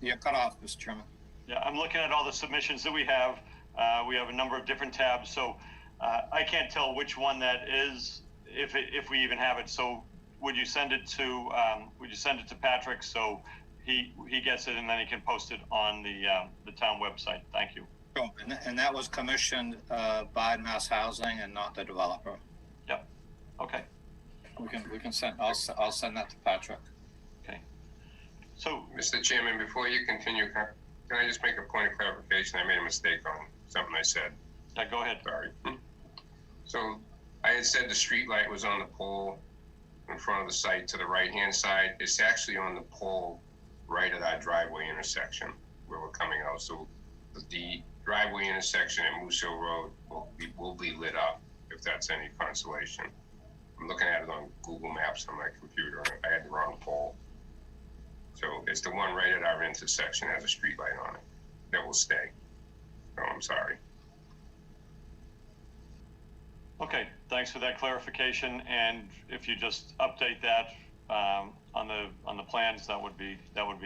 You're cut off, Mr. Chairman. Yeah, I'm looking at all the submissions that we have. We have a number of different tabs, so I can't tell which one that is, if we even have it. So would you send it to Patrick so he gets it and then he can post it on the town website? Thank you. Sure. And that was commissioned by Mass Housing and not the developer. Yep. Okay. We can send. I'll send that to Patrick. Okay. So, Mr. Chairman, before you continue, can I just make a point of clarification? I made a mistake on something I said. yeah, go ahead. Sorry. So I had said the street light was on the pole in front of the site to the right-hand side. It's actually on the pole right at our driveway intersection where we're coming out. So the driveway intersection at Moose Hill Road will be lit up, if that's any consolation. I'm looking at it on Google Maps on my computer. I had the wrong pole. So it's the one right at our intersection has a street light on it that will stay. Oh, I'm sorry. Okay, thanks for that clarification. And if you just update that on the plans, that would be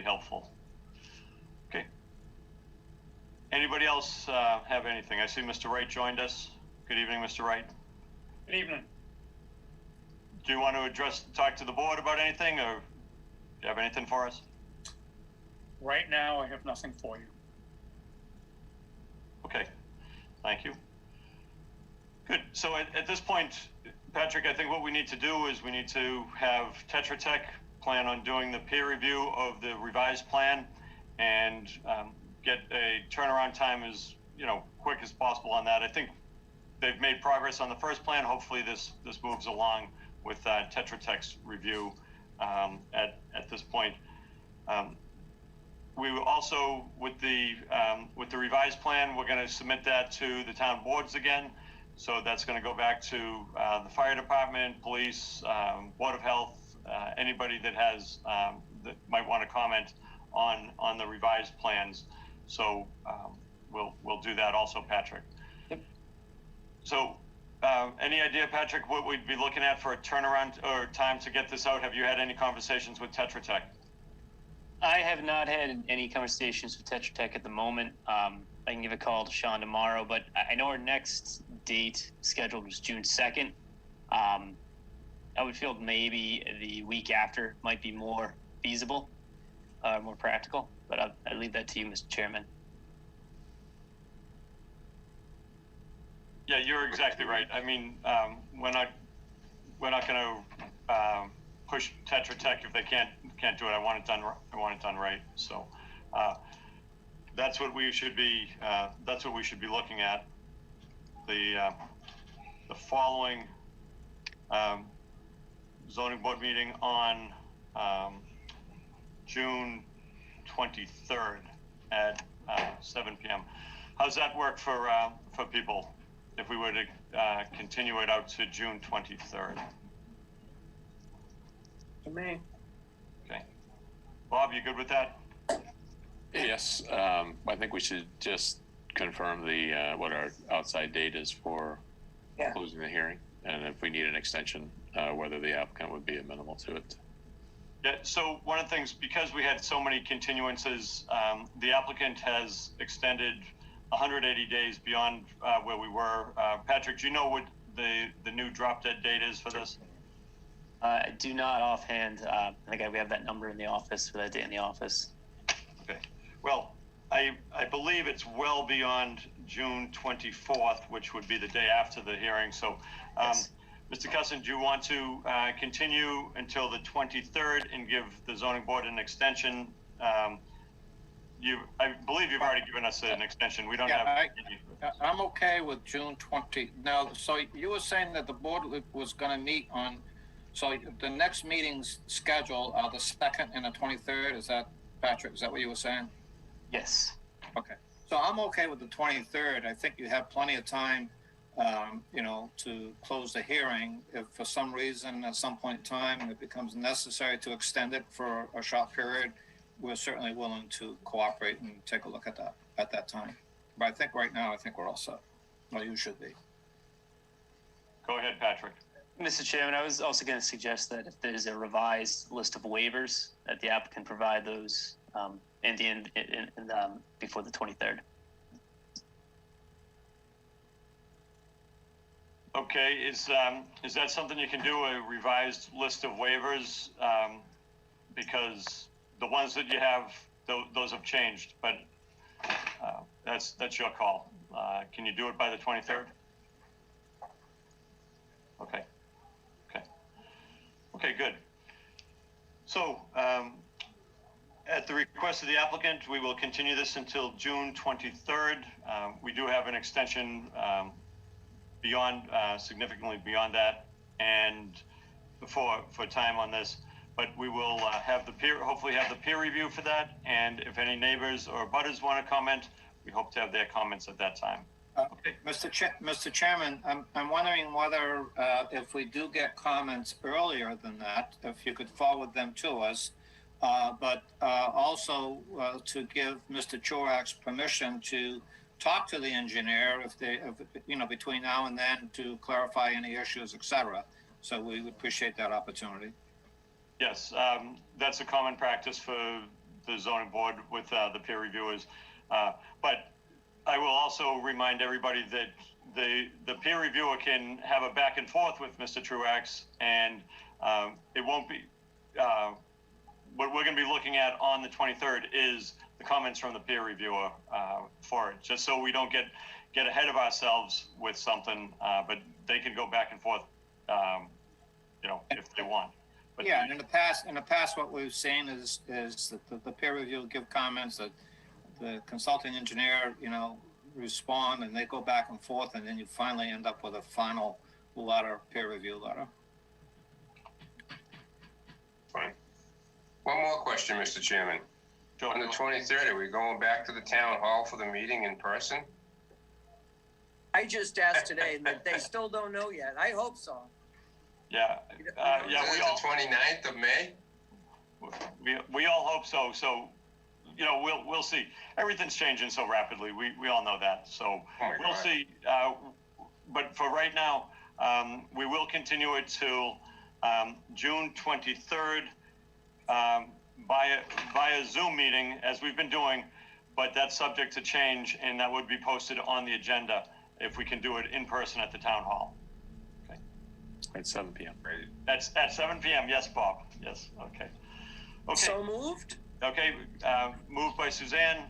helpful. Okay. Anybody else have anything? I see Mr. Wright joined us. Good evening, Mr. Wright. Good evening. Do you want to talk to the board about anything, or do you have anything for us? Right now, I have nothing for you. Okay, thank you. Good. So at this point, Patrick, I think what we need to do is we need to have Tetra Tech plan on doing the peer review of the revised plan and get a turnaround time as quick as possible on that. I think they've made progress on the first plan. Hopefully this moves along with Tetra Tech's review at this point. We will also, with the revised plan, we're going to submit that to the town boards again. So that's going to go back to the fire department, police, Board of Health, anybody that has that might want to comment on the revised plans. So we'll do that also, Patrick. Yep. So any idea, Patrick, what we'd be looking at for a turnaround or time to get this out? Have you had any conversations with Tetra Tech? I have not had any conversations with Tetra Tech at the moment. I can give a call to Sean tomorrow, but I know our next date scheduled was June 2nd. I would feel maybe the week after might be more feasible, more practical, but I'll leave that to you, Mr. Chairman. Yeah, you're exactly right. I mean, we're not going to push Tetra Tech if they can't do it. I want it done right. So that's what we should be. That's what we should be looking at. The following zoning board meeting on June 23rd at 7 p.m. How's that work for people? If we were to continue it out to June 23rd. To me. Okay. Bob, you good with that? Yes, I think we should just confirm the what our outside date is for closing the hearing, and if we need an extension, whether the applicant would be amenable to it. Yeah, so one of the things, because we had so many continuances, the applicant has extended 180 days beyond where we were. Patrick, do you know what the new drop dead date is for this? I do not offhand. I think we have that number in the office for that day in the office. Okay. Well, I believe it's well beyond June 24th, which would be the day after the hearing. So, Yes. Mr. Cusson, do you want to continue until the 23rd and give the zoning board an extension? I believe you've already given us an extension. We don't have. I'm okay with June 20. Now, so you were saying that the board was going to meet on. So the next meetings schedule are the 2nd and the 23rd. Is that, Patrick? Is that what you were saying? Yes. Okay. So I'm okay with the 23rd. I think you have plenty of time to close the hearing. If for some reason, at some point in time, it becomes necessary to extend it for a short period, we're certainly willing to cooperate and take a look at that time. But I think right now, we're all set. Well, you should be. Go ahead, Patrick. Mr. Chairman, I was also going to suggest that if there's a revised list of waivers, that the applicant provide those before the 23rd. Okay, is that something you can do, a revised list of waivers? Because the ones that you have, those have changed, but that's your call. Can you do it by the 23rd? Okay, good. So, at the request of the applicant, we will continue this until June 23rd. We do have an extension significantly beyond that, and for time on this. But we will hopefully have the peer review for that. And if any neighbors or butters want to comment, we hope to have their comments at that time. Okay. Mr. Chairman, I'm wondering whether if we do get comments earlier than that, if you could forward them to us, but also to give Mr. Chorak's permission to talk to the engineer between now and then to clarify any issues, etc. So we would appreciate that opportunity. Yes, that's a common practice for the zoning board with the peer reviewers. But I will also remind everybody that the peer reviewer can have a back and forth with Mr. Truax, and it won't be, what we're going to be looking at on the 23rd is the comments from the peer reviewer for it, just so we don't get ahead of ourselves with something, but they can go back and forth, if they want. But yeah, and in the past, what we've seen is that the peer review will give comments that the consulting engineer, respond, and they go back and forth, and then you finally end up with a final letter, peer review letter. Fine. One more question, Mr. Chairman. Sure. On the 23rd, are we going back to the town hall for the meeting in person? I just asked today, and they still don't know yet. I hope so. Yeah, Is it the 29th of May? We all hope so. So, we'll see. Everything's changing so rapidly. We all know that. So we'll see. But for right now, we will continue it till June 23rd via Zoom meeting, as we've been doing. But that's subject to change, and that would be posted on the agenda if we can do it in person at the town hall. Okay. At 7 p.m. Right. That's at 7 p.m. Yes, Bob. Yes. Okay. So moved. Okay, moved by Suzanne,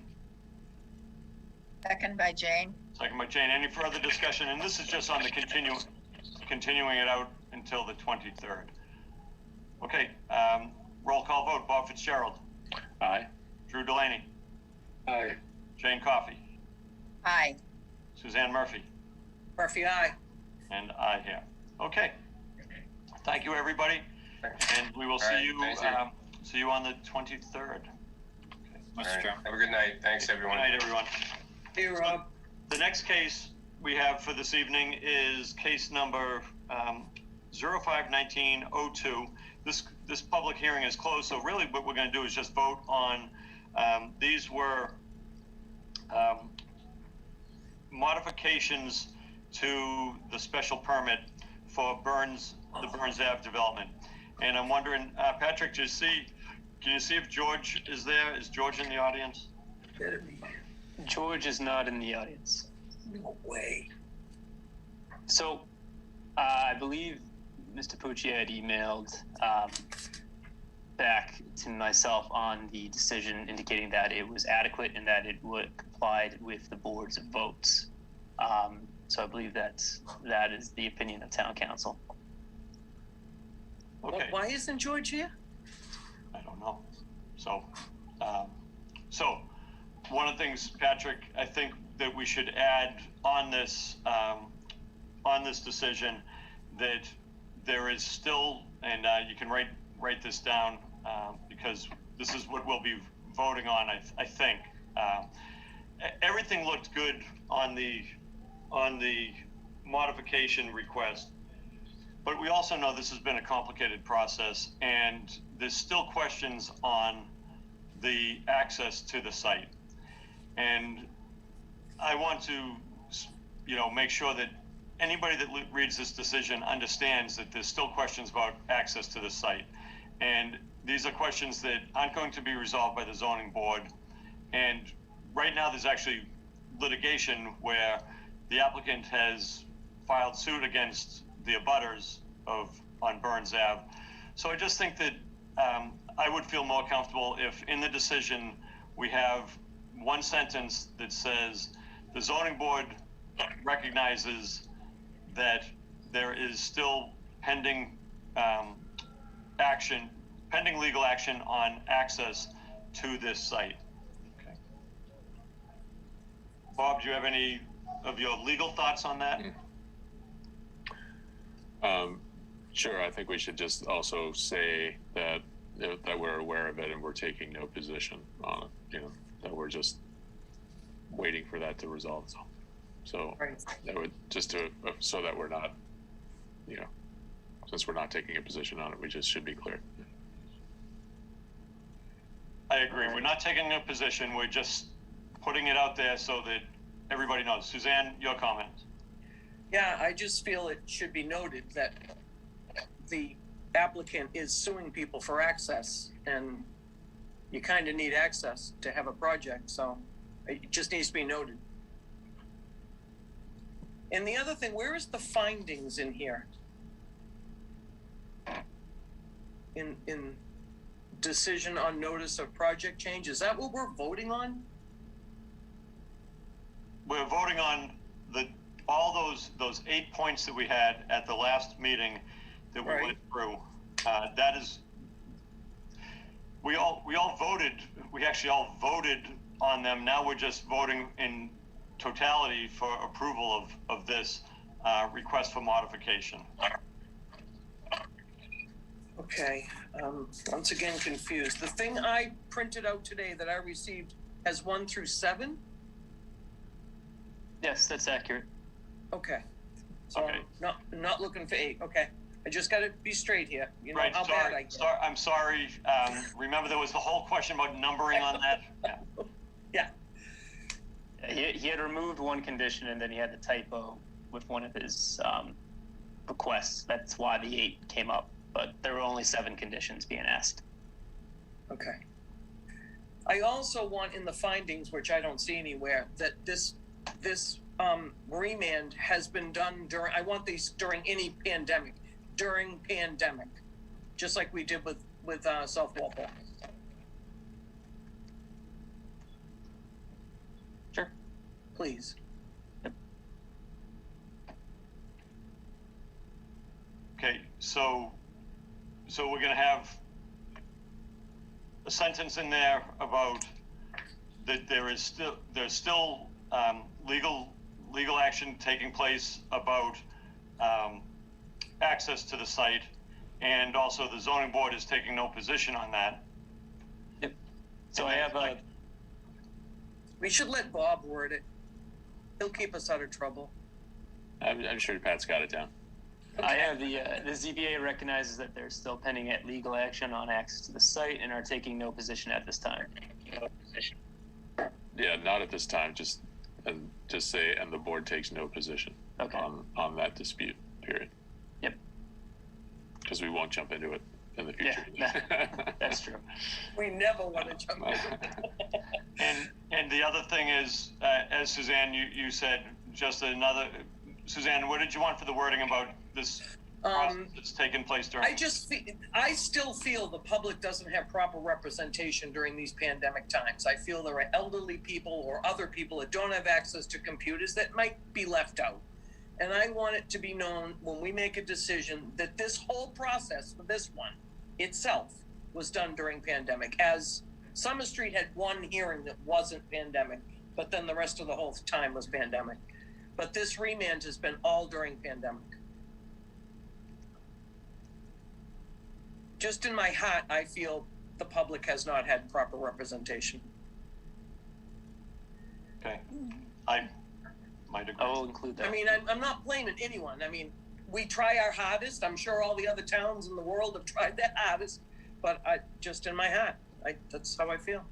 Second by Jane. second by Jane. Any further discussion? And this is just on the continuing it out until the 23rd. Okay, roll call vote. Bob Fitzgerald. Aye. Drew Delaney. Aye. Jane Coffey. Aye. Suzanne Murphy. Murphy, aye. And I here. Okay. Thank you, everybody. And we will see right, you. thank you. See you on the 23rd. All right. Have a good night. Thanks, everyone. Good night, everyone. Hey, Rob. The next case we have for this evening is case number 051902. This public hearing is closed, so really what we're going to do is just vote on, these were modifications to the special permit for the Burns Ave development. And I'm wondering, Patrick, can you see if George is there? Is George in the audience? Better be. George is not in the audience. No way. So, I believe Mr. Pucci had emailed back to myself on the decision indicating that it was adequate and that it would complied with the board's votes. So I believe that is the opinion of town council. Okay. Well, why isn't George here? I don't know. So one of the things, Patrick, I think that we should add on this decision that there is still, and you can write this down because this is what we'll be voting on. I think everything looked good on the modification request, but we also know this has been a complicated process, and there's still questions on the access to the site. And I want to, make sure that anybody that reads this decision understands that there's still questions about access to the site. And these are questions that aren't going to be resolved by the zoning board. And right now there's actually litigation where the applicant has filed suit against the abutters on Burns Ave. So I just think that I would feel more comfortable if in the decision we have one sentence that says the zoning board recognizes that there is still pending legal action on access to this site. Okay. Bob, do you have any of your legal thoughts on that? Sure. I think we should just also say that we're aware of it and we're taking no position on it. That we're just waiting for that to resolve. So Right. that would just so that we're not, since we're not taking a position on it, we just should be clear. I agree. We're not taking a position. We're just putting it out there so that everybody knows. Suzanne, your comment. Yeah, I just feel it should be noted that the applicant is suing people for access, and you kind of need access to have a project, so it just needs to be noted. And the other thing, where is the findings in here? In decision on notice of project change, is that what we're voting on? We're voting on all those 8 points that we had at the last meeting that we went through. That is, we all voted. We actually all voted on them. Now we're just voting in totality for approval of this request for modification. Okay, once again confused. The thing I printed out today that I received has 1 through 7? Yes, that's accurate. Okay. So Okay. not looking for 8. Okay. I just got to be straight here. You know Right. how bad I get. I'm sorry. Remember, there was the whole question about numbering on that. Yeah. Yeah. He had removed one condition and then he had the typo with one of his requests. That's why the 8 came up. But there were only 7 conditions being asked. Okay. I also want in the findings, which I don't see anywhere, that this remand has been done during. I want these during any pandemic, just like we did with South Walpole. Sure. Please. Okay. So we're going to have a sentence in there about that there's still legal action taking place about access to the site, and also the zoning board is taking no position on that. Yep. So I have a. We should let Bob word it. He'll keep us out of trouble. I'm sure Pat's got it down. I have the ZBA recognizes that there's still pending legal action on access to the site and are taking no position at this time. Yeah, not at this time. Just say, and the board takes no position on that dispute. Period. Yep. Because we won't jump into it in the future. Yeah, that's true. We never want to jump in. And the other thing is, as Suzanne, you said, just another. Suzanne, what did you want for the wording about this process that's taken place during? I still feel the public doesn't have proper representation during these pandemic times. I feel there are elderly people or other people that don't have access to computers that might be left out. And I want it to be known when we make a decision that this whole process for this one itself was done during pandemic. As Summer Street had one hearing that wasn't pandemic, but then the rest of the whole time was pandemic. But this remand has been all during pandemic. Just in my heart, I feel the public has not had proper representation. Okay. Might agree. I will include that. I mean, I'm not blaming anyone. I mean, we try our hardest. I'm sure all the other towns in the world have tried their hardest, but I just in my heart, that's how I feel.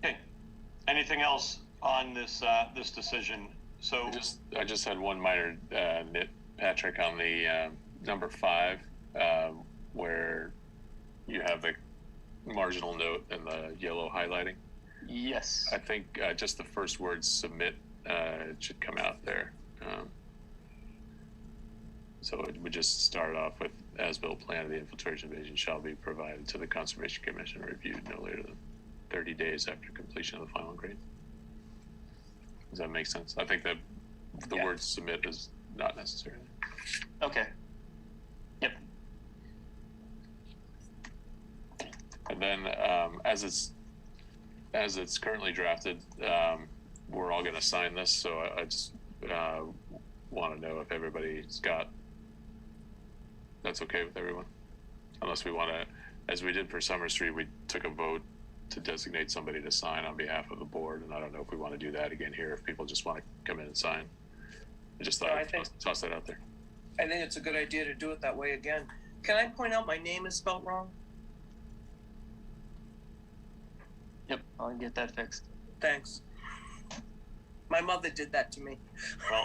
Okay. Anything else on this this decision? So I just had one minor nit, Patrick, on the number 5, where you have the marginal note and the yellow highlighting. Yes. I think just the first word "submit" it should come out there. So it would just start off with as-built plan of the infiltration basin shall be provided to the Conservation Commission, reviewed no later than 30 days after completion of the final grade. Does that make sense? I think that the word "submit" is not necessary. Okay. Yep. And then as it's currently drafted, we're all going to sign this. So I just want to know if everybody's got. That's okay with everyone, unless we want to, as we did for Summer Street, we took a vote to designate somebody to sign on behalf of the board, and I don't know if we want to do that again here. If people just want to come in and sign, I just thought I'd toss that out there. I think it's a good idea to do it that way again. Can I point out my name is spelled wrong? Yep. I'll get that fixed. Thanks. My mother did that to me. well,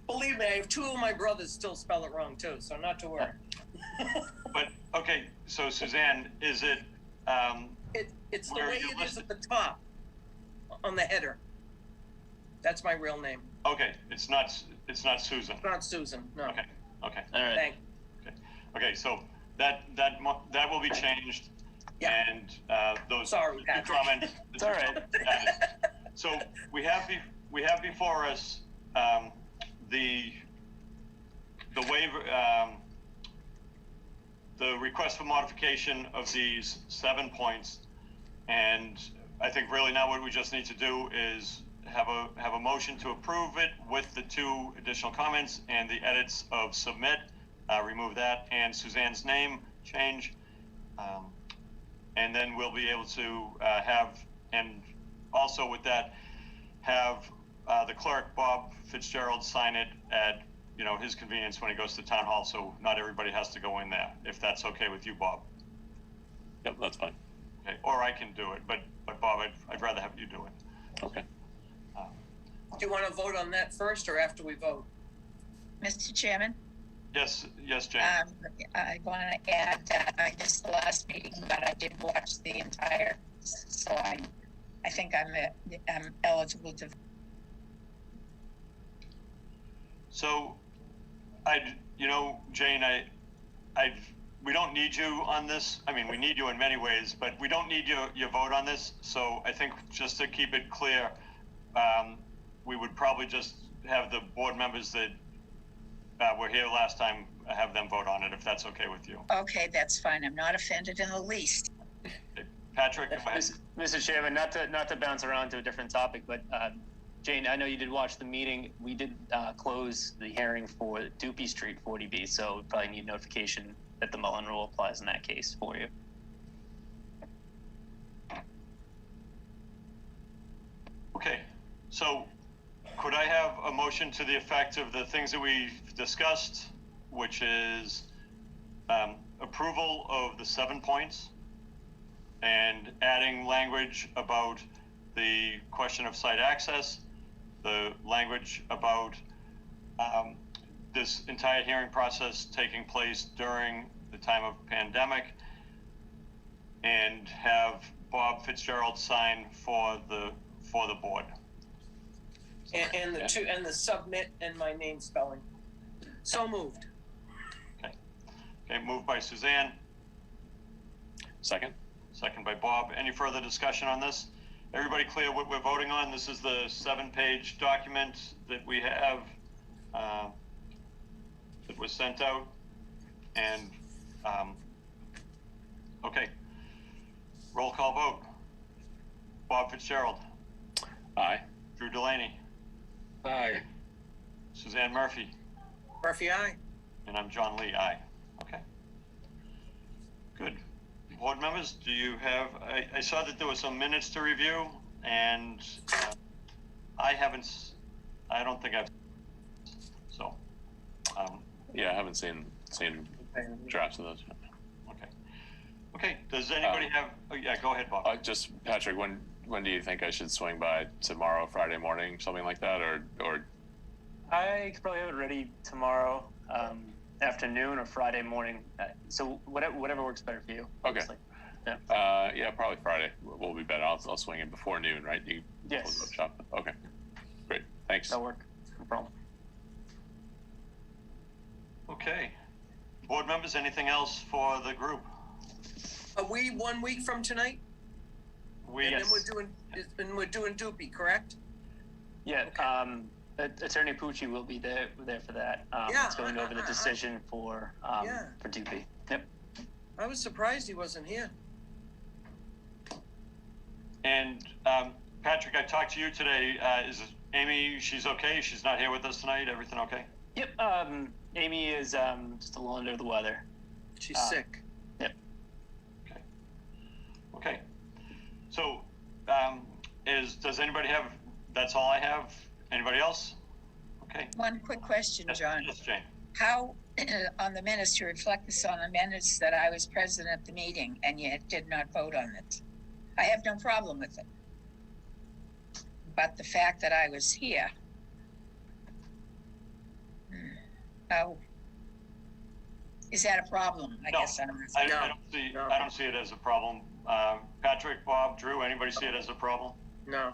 Believe me, I have 2 of my brothers still spell it wrong too, so not to worry. but okay. So Suzanne, is it? It's the where way you it is listed- at the top, on the header. That's my real name. Okay, it's not Susan. It's not Susan, no. Okay. Okay. All right. Thank. Okay. So that will be changed. Yeah. And those Sorry, two Patrick. comments. It's all right. So we have before us the waiver, the request for modification of these 7 points, and I think really now what we just need to do is have a motion to approve it with the 2 additional comments and the edits of submit, remove that, and Suzanne's name change. And then we'll be able to have, and also with that, have the clerk, Bob Fitzgerald, sign it at his convenience when he goes to town hall, so not everybody has to go in there, if that's okay with you, Bob. Yep, that's fine. Okay, or I can do it, but Bob, I'd rather have you do it. Okay. Do you want to vote on that first or after we vote? Mr. Chairman, Yes, Jane. I want to add that I missed the last meeting, but I did watch the entire, so I think I'm eligible to. So, Jane, we don't need you on this. I mean, we need you in many ways, but we don't need your vote on this. So I think just to keep it clear, we would probably just have the board members that were here last time, have them vote on it, if that's okay with you. Okay, that's fine. I'm not offended in the least. Patrick, go ahead. Mr. Chairman, not to bounce around to a different topic, but Jane, I know you did watch the meeting. We did close the hearing for Dupie Street 40B, so we probably need notification that the Mullen Rule applies in that case for you. Okay, so could I have a motion to the effect of the things that we've discussed, which is approval of the 7 points and adding language about the question of site access, the language about this entire hearing process taking place during the time of pandemic, and have Bob Fitzgerald sign for the board. And the 2 and the submit and my name spelling. So moved. Okay, moved by Suzanne, Second. second by Bob. Any further discussion on this? Everybody clear what we're voting on? This is the 7-page document that we have that was sent out. And, okay. Roll call vote. Bob Fitzgerald. Aye. Drew Delaney. Aye. Suzanne Murphy. Murphy, aye. And I'm John Lee, aye. Okay. Good. board members, do you have, I saw that there were some minutes to review, and I don't think I've, so, Yeah, I haven't seen drafts of those. okay, does anybody have, yeah, go ahead, Bob. Just, Patrick, when do you think I should swing by? Tomorrow, Friday morning, something like that, or? I could probably have it ready tomorrow afternoon or Friday morning. So whatever works better for you. Okay. Honestly. Yeah. Yeah, probably Friday will be better. I'll swing in before noon, right? Yes. Close up shop. Okay. Great. Thanks. That'll work. No problem. Okay. Board members, anything else for the group? Are we 1 week from tonight? And then we're doing Doopy, correct? Yeah. Attorney Pucci will be there for that. Yeah, It's going over the decision for Doopy. Yep. I was surprised he wasn't here. And Patrick, I talked to you today. Is Amy, she's okay? She's not here with us tonight? Everything okay? Yep. Amy is just a little under the weather. She's sick. Yep. Okay. So, does anybody have, that's all I have? Anybody else? Okay. One quick question, John. Yes, Jane. How, on the minutes, to reflect this on the minutes that I was present at the meeting and yet did not vote on it? I have no problem with it. But the fact that I was here, oh, is that a problem? I No. guess I'm I asking. don't see it as a problem. Patrick, Bob, Drew, anybody see it as a problem? No.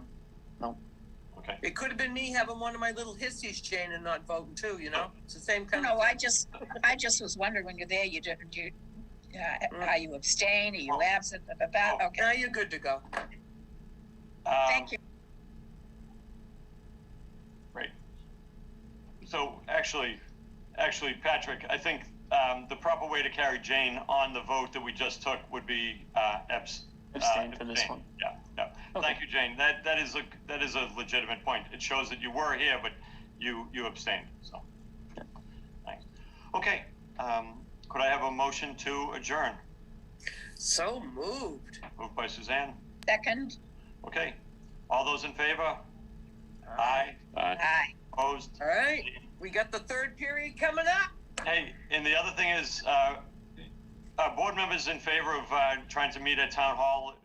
Okay. It could have been me having one of my little hissies, Jane, and not voting too, you know? It's the same kind of No, thing. I just was wondering when you're there, are you abstain? Are you absent? Now Okay, you're good to go. thank you. Great. So actually, Patrick, I think the proper way to carry Jane on the vote that we just took would be Abstain for this one. Yeah. Okay. Thank you, Jane. That is a legitimate point. It shows that you were here, but you abstained. So, thanks. Okay. Could I have a motion to adjourn? So moved. Moved by Suzanne. Second, Okay. All those in favor? Aye. aye. Opposed? All right. We got the third period coming up. Hey, and the other thing is, board members in favor of trying to meet at town hall